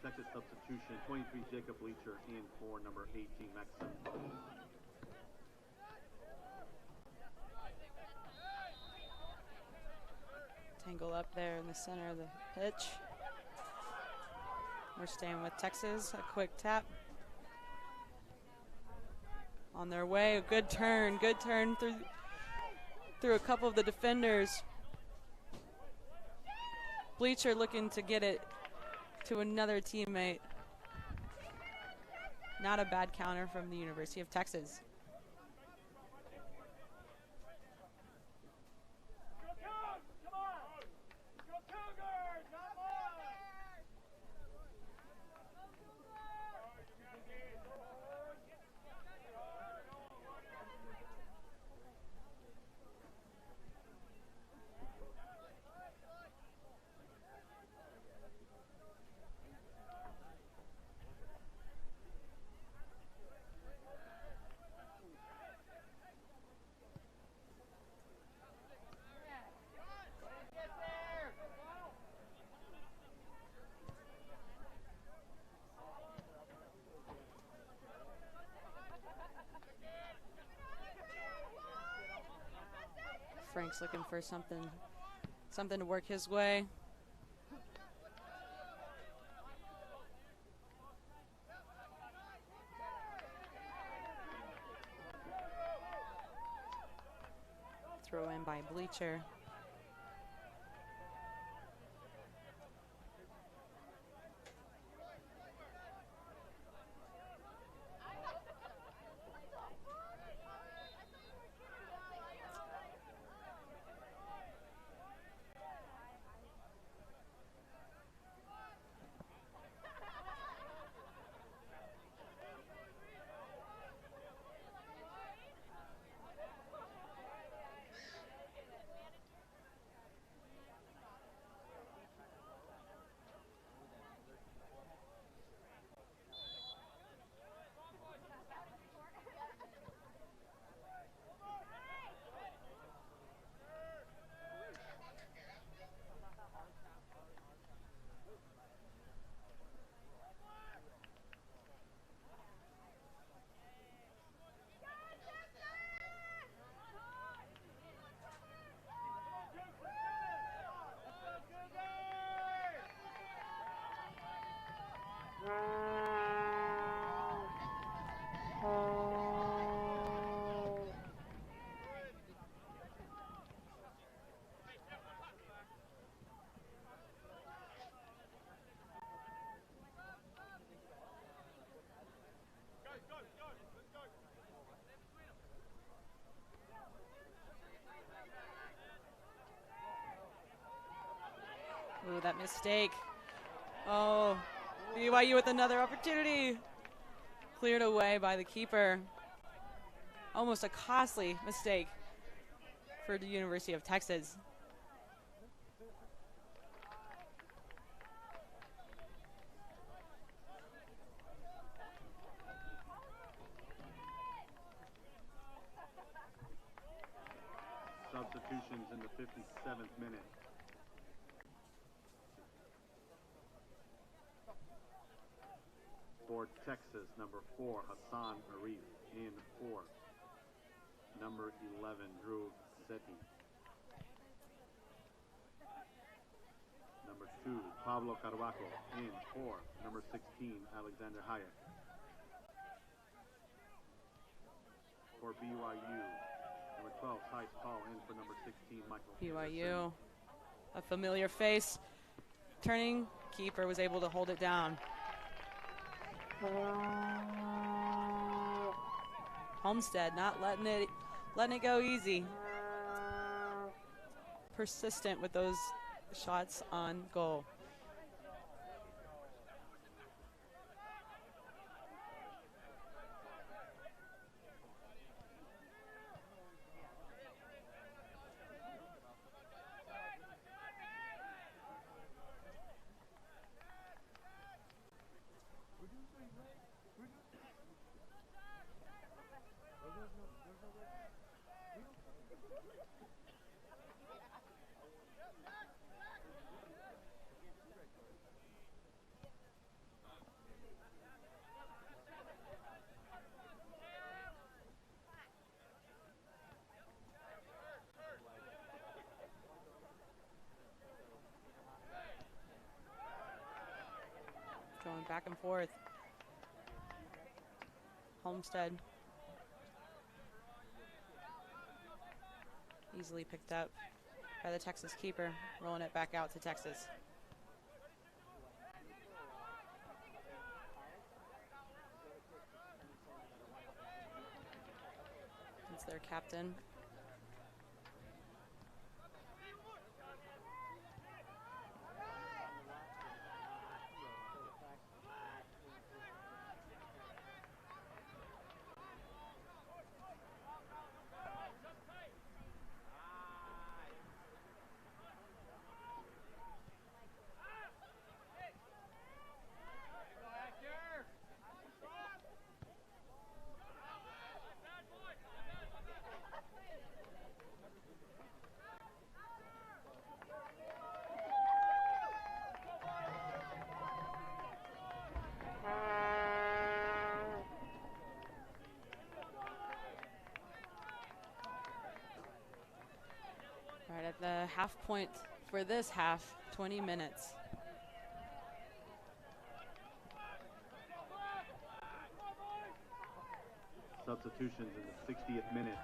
Second substitution, 23, Jacob Bleacher in for number 18, Maxim. Tangle up there in the center of the pitch. We're staying with Texas. A quick tap. On their way, a good turn through a couple of the defenders. Bleacher looking to get it to another teammate. Not a bad counter from the University of Texas. Frank's looking for something to work his way. Throw in by Bleacher. Ooh, that mistake. Oh, BYU with another opportunity. Cleared away by the keeper. Almost a costly mistake for the University of Texas. Substitutions in the 57th minute. For Texas, number 4, Hassan Arif in 4. Number 11, Drew Setti. Number 2, Pablo Carvaco in 4. Number 16, Alexander Hayek. For BYU, number 12, Tice Paul in for number 16, Michael BYU, Anderson. a familiar face. Turning, keeper was able to hold it down. Homestead not letting it go easy. Persistent with those shots on goal. Going back and forth. Homestead. Easily picked up by the Texas keeper, rolling it back out to Texas. It's their captain. Right at the half point for this half, 20 minutes. Substitutions in the 60th minute.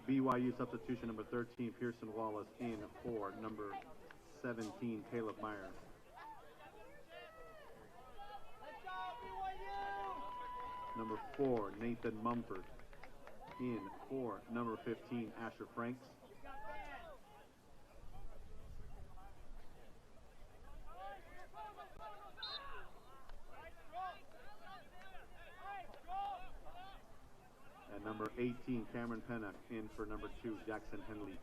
BYU substitution number 13, Pearson Wallace in for number 17, Caleb Myers. Number 4, Nathan Mumford in for number 15, Asher Franks. And number 18, Cameron Pennock in for number 2, Jackson Henley.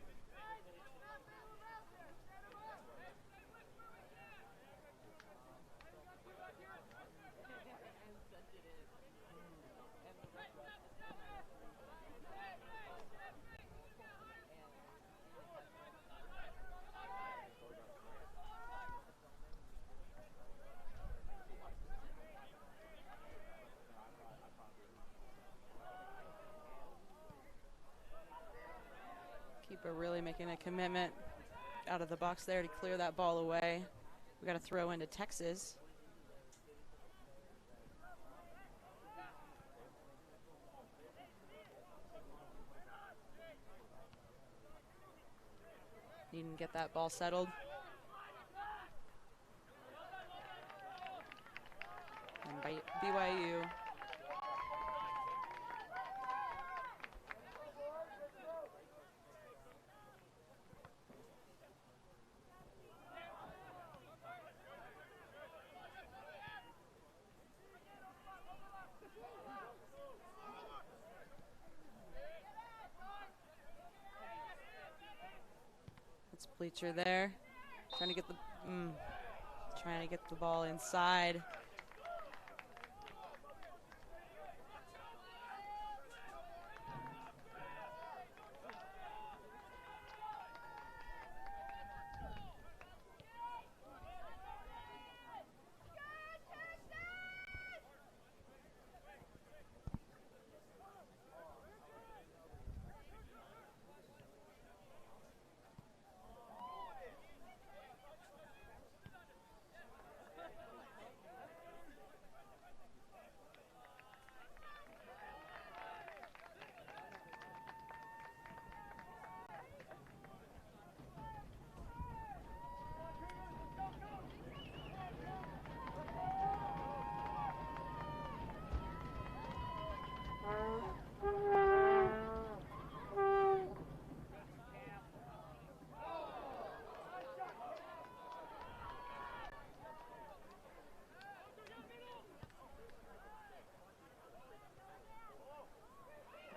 Keeper really making a commitment out of the box there to clear that ball away. We got to throw into Texas. Needing to get that ball settled. And by BYU It's Bleacher there, trying to get the ball inside.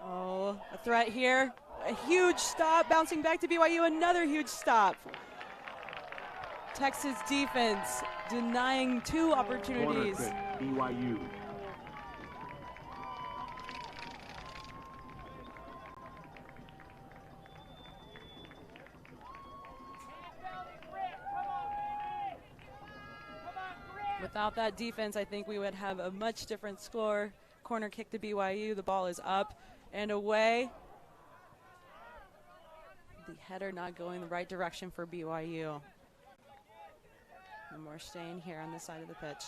Oh, a threat here. A huge stop, bouncing back to BYU, another huge stop. Texas defense denying two opportunities. Corner kick, BYU. Without that defense, I think we would have a much different score. Corner kick to BYU. The ball is up and away. The header not going the right direction for BYU. And we're staying here on this side of the pitch.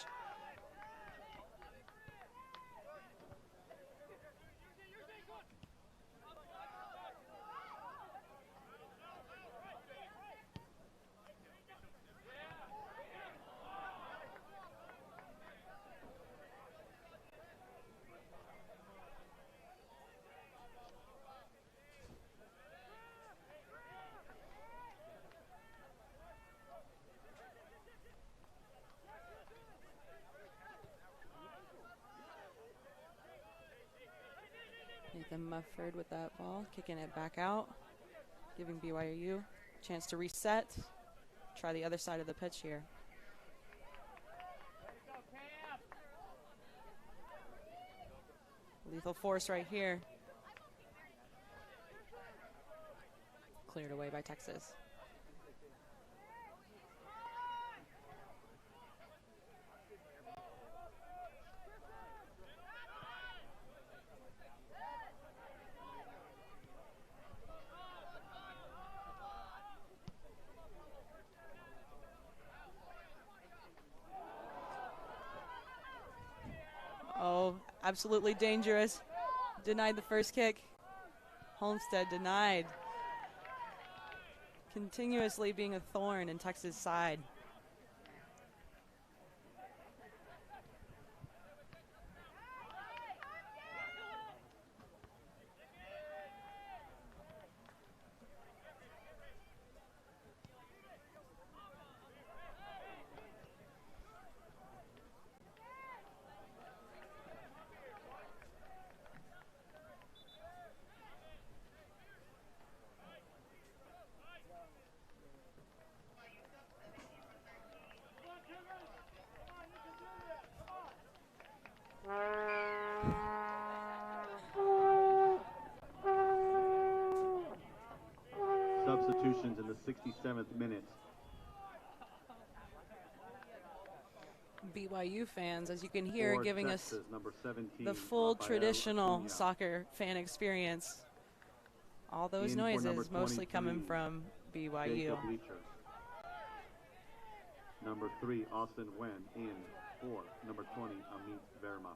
Nathan Mufford with that ball, kicking it back out, giving BYU a chance to reset, try the other side of the pitch here. Lethal force right here. Cleared away by Texas. Oh, absolutely dangerous. Denied the first kick. Homestead denied. Continuously being a thorn in Texas' side. Substitutions in the 67th minute. BYU fans, as you can hear, For giving Texas, us number 17, the full Rafael traditional Acuna. soccer fan experience. All those In for number noises mostly 23, coming from BYU. Jacob Bleacher. Number 3, Austin Wen in for number 20, Amit Verma.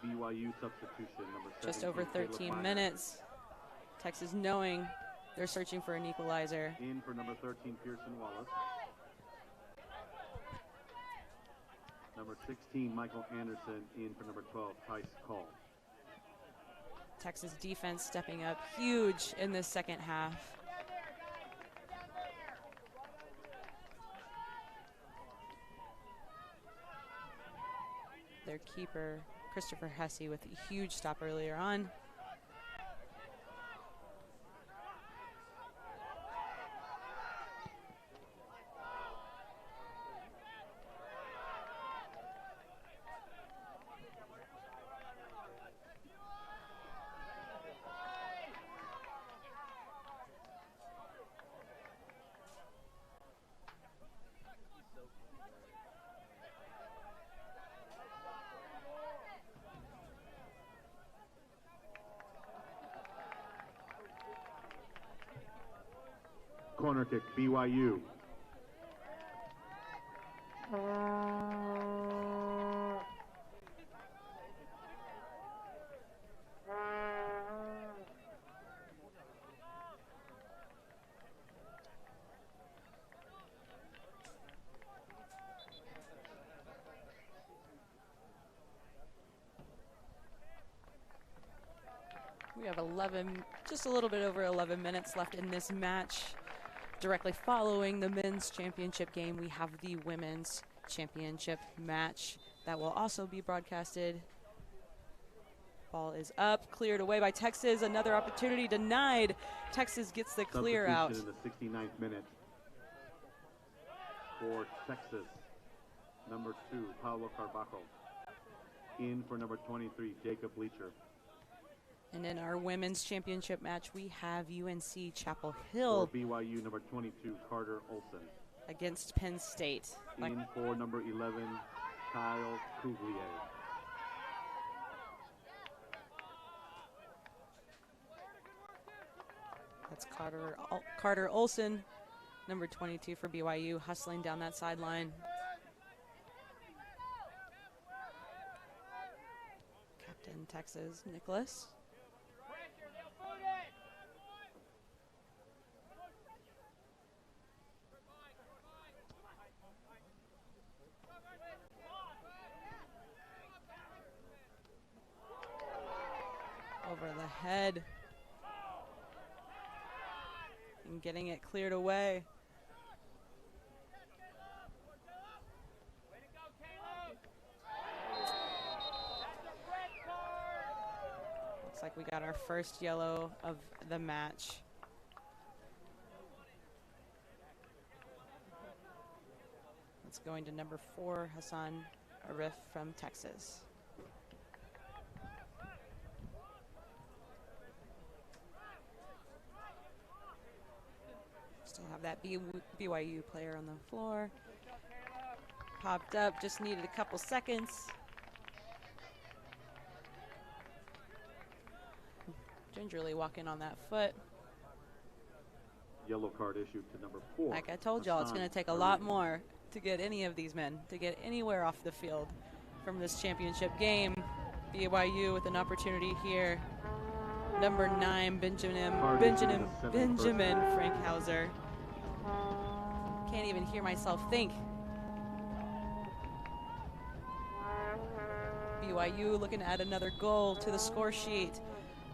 BYU substitution, number 17, Just over Caleb 13 Meyer. minutes. Texas knowing they're searching for an equalizer. In for number 13, Pearson Wallace. Number 16, Michael Anderson. In for number 12, Tice Call. Texas defense stepping up huge in this second half. Their keeper, Christopher Hesse, with a huge stop earlier on. corner kick, BYU. We have just a little bit over 11 minutes left in this match. Directly following the men's championship game, we have the women's championship match that will also be broadcasted. Ball is up, cleared away by Texas. Another opportunity denied. Texas gets the clear out. In the 69th minute for Texas, number 2, Paulo Carbajo. In for number 23, Jacob Bleacher. And in our women's championship match, we have UNC Chapel Hill for BYU, number 22, Carter Olson. Against Penn State. In for number 11, Kyle Cuglier. That's Carter Olson, number 22 for BYU, hustling down that sideline. Captain Texas, Nicholas. Over the head. And getting it cleared away. Looks like we got our first yellow of the match. It's going to number 4, Hassan Arif from Texas. Still have that BYU player on the floor. Popped up, just needed a couple seconds. Gingerly walking on that foot. Yellow card issued to number 4. Like I told y'all, it's going to take a lot more to get any of these men to get anywhere off the field from this championship game. BYU with an opportunity here. Number 9, Benjamin Frankhauser. Can't even hear myself think. BYU looking to add another goal to the score sheet.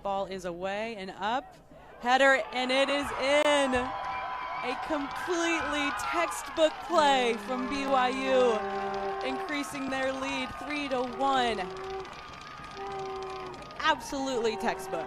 Ball is away and up. Header, and it is in. A completely textbook play from BYU, increasing their lead 3-1. Absolutely textbook.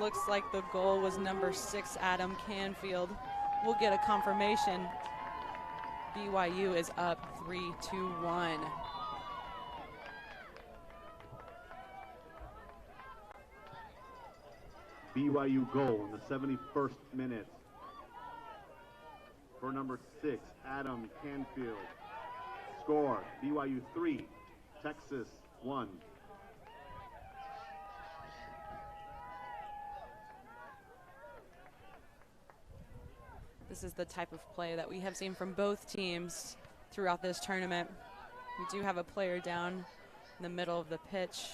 Looks like the goal was number 6, Adam Canfield. We'll get a confirmation. BYU is up 3-1. BYU goal in the 71st minute for number 6, Adam Canfield. Score, BYU 3, Texas 1. This is the type of play that we have seen from both teams throughout this tournament. We do have a player down in the middle of the pitch.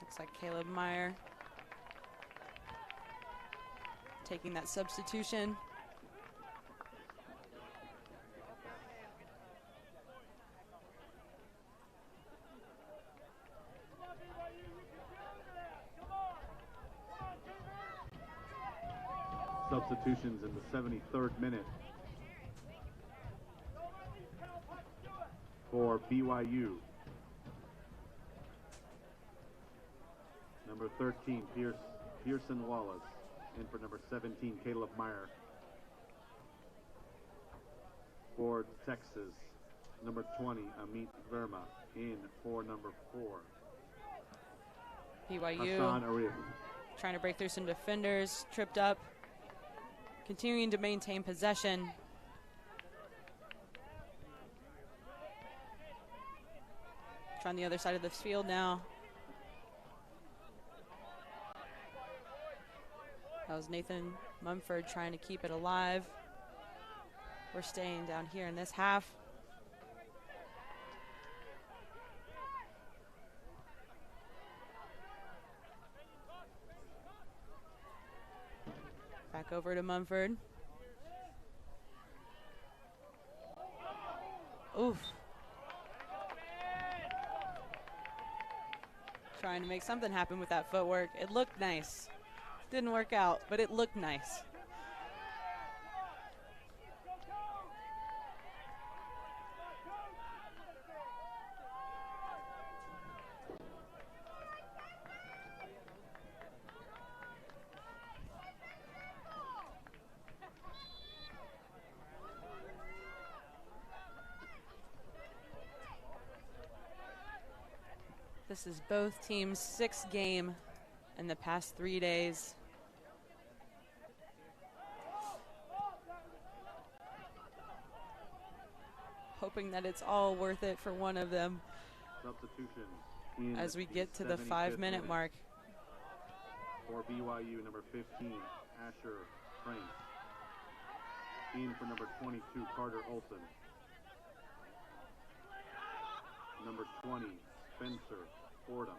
Looks like Caleb Meyer taking that substitution. Substitutions in the 73rd minute for BYU. Number 13, Pearson Wallace. In for number 17, Caleb Meyer. For Texas, number 20, Amit Verma. In for number 4, BYU Hassan Arif. trying to break through some defenders, tripped up, continuing to maintain possession. Trying the other side of this field now. That was Nathan Mumford trying to keep it alive. We're staying down here in this half. Back over to Mumford. Oof. Trying to make something happen with that footwork. It looked nice. Didn't work out, but it looked nice. This is both teams' 6th game in the past 3 days. Hoping that it's all worth it for one of them Substitutions as we get to the 5-minute mark. For BYU, number 15, Asher Frank. In for number 22, Carter Olson. Number 20, Spencer Fordham.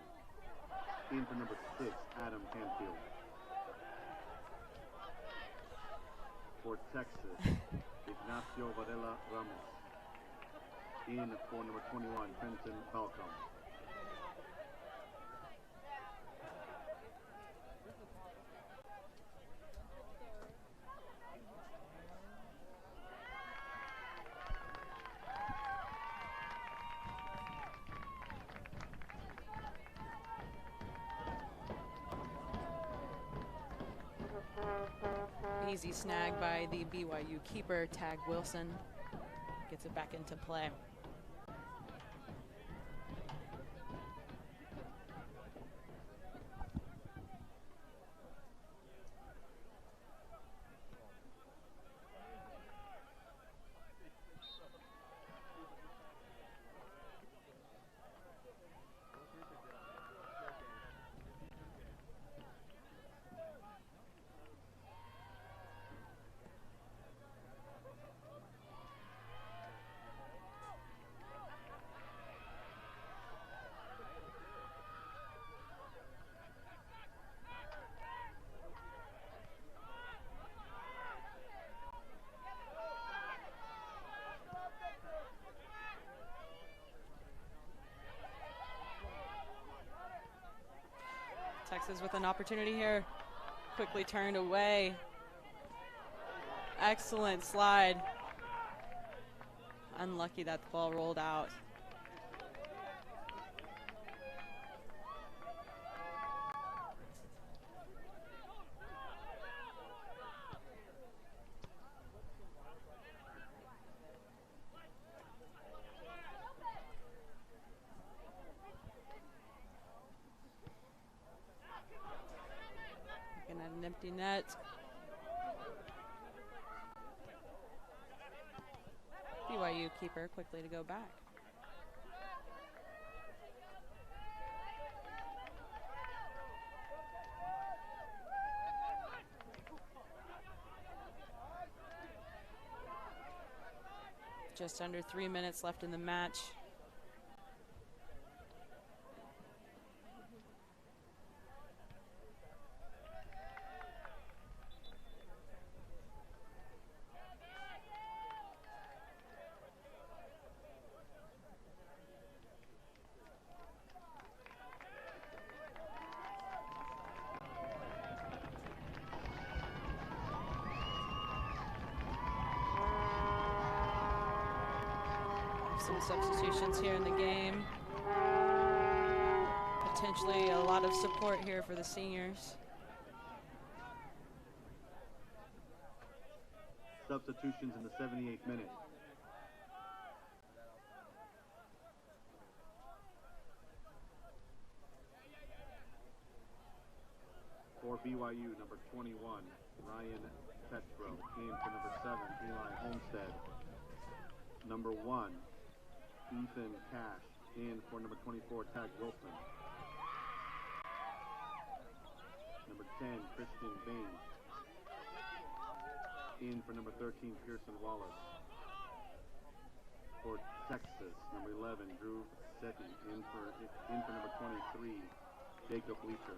In for number 6, Adam Canfield. For Texas, Ignacio Varela Ramos. In for number 21, Quentin Falcom. Easy snag by the BYU keeper, Tag Wilson. Gets it back into play. Texas with an opportunity here. Quickly turned away. Excellent slide. Unlucky that the ball rolled out. Looking at an empty net. BYU keeper quickly to go back. Just under 3 minutes left in the match. Some substitutions here in the game. Potentially a lot of support here for the seniors. substitutions in the 78th minute. For BYU, number 21, Ryan Petro. In for number 7, Eli Homestead. Number 1, Ethan Cash. In for number 24, Tag Wilson. Number 10, Christian Bain. In for number 13, Pearson Wallace. For Texas, number 11, Drew Sethi. In for number 23, Jacob Bleacher.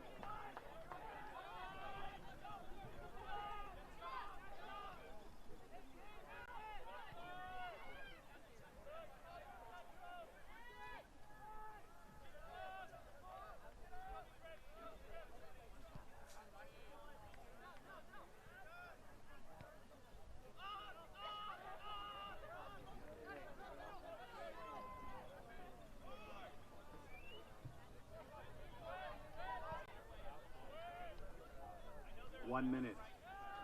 One minute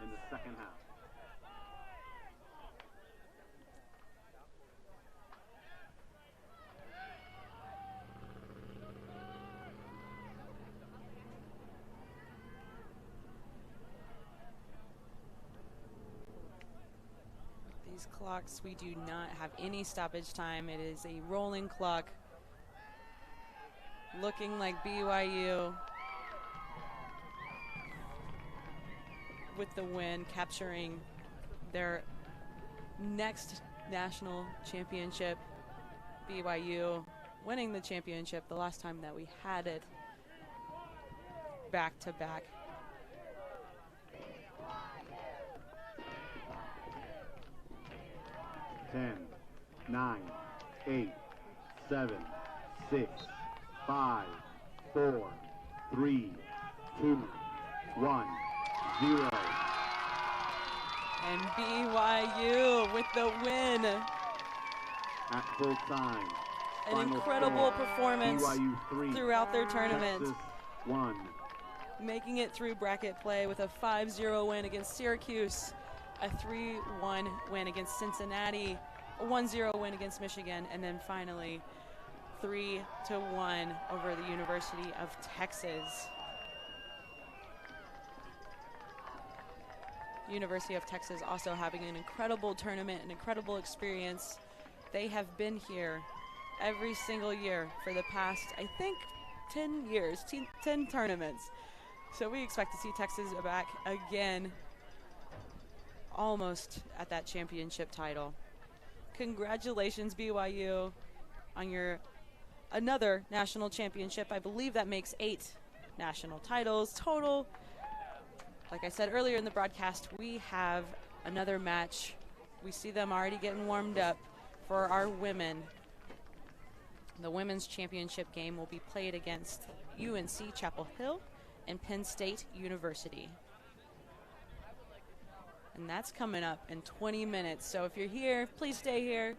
in the second half. These clocks, we do not have any stoppage time. It is a rolling clock. Looking like BYU with the win, capturing their next national championship. BYU winning the championship the last time that we had it back to back. 10, 9, 8, 7, 6, 5, 4, 3, 2, 1, 0. And BYU with the win. At full time. An incredible performance BYU 3, throughout their tournament. Texas 1. Making it through bracket play with a 5-0 win against Syracuse, a 3-1 win against Cincinnati, a 1-0 win against Michigan, and then finally 3-1 over the University of Texas. University of Texas also having an incredible tournament, an incredible experience. They have been here every single year for the past, I think, 10 years, 10 tournaments. So we expect to see Texas back again, almost at that championship title. Congratulations, BYU, on your another national championship. I believe that makes 8 national titles total. Like I said earlier in the broadcast, we have another match. We see them already getting warmed up for our women. The women's championship game will be played against UNC Chapel Hill and Penn State University. And that's coming up in 20 minutes. So if you're here, please stay here.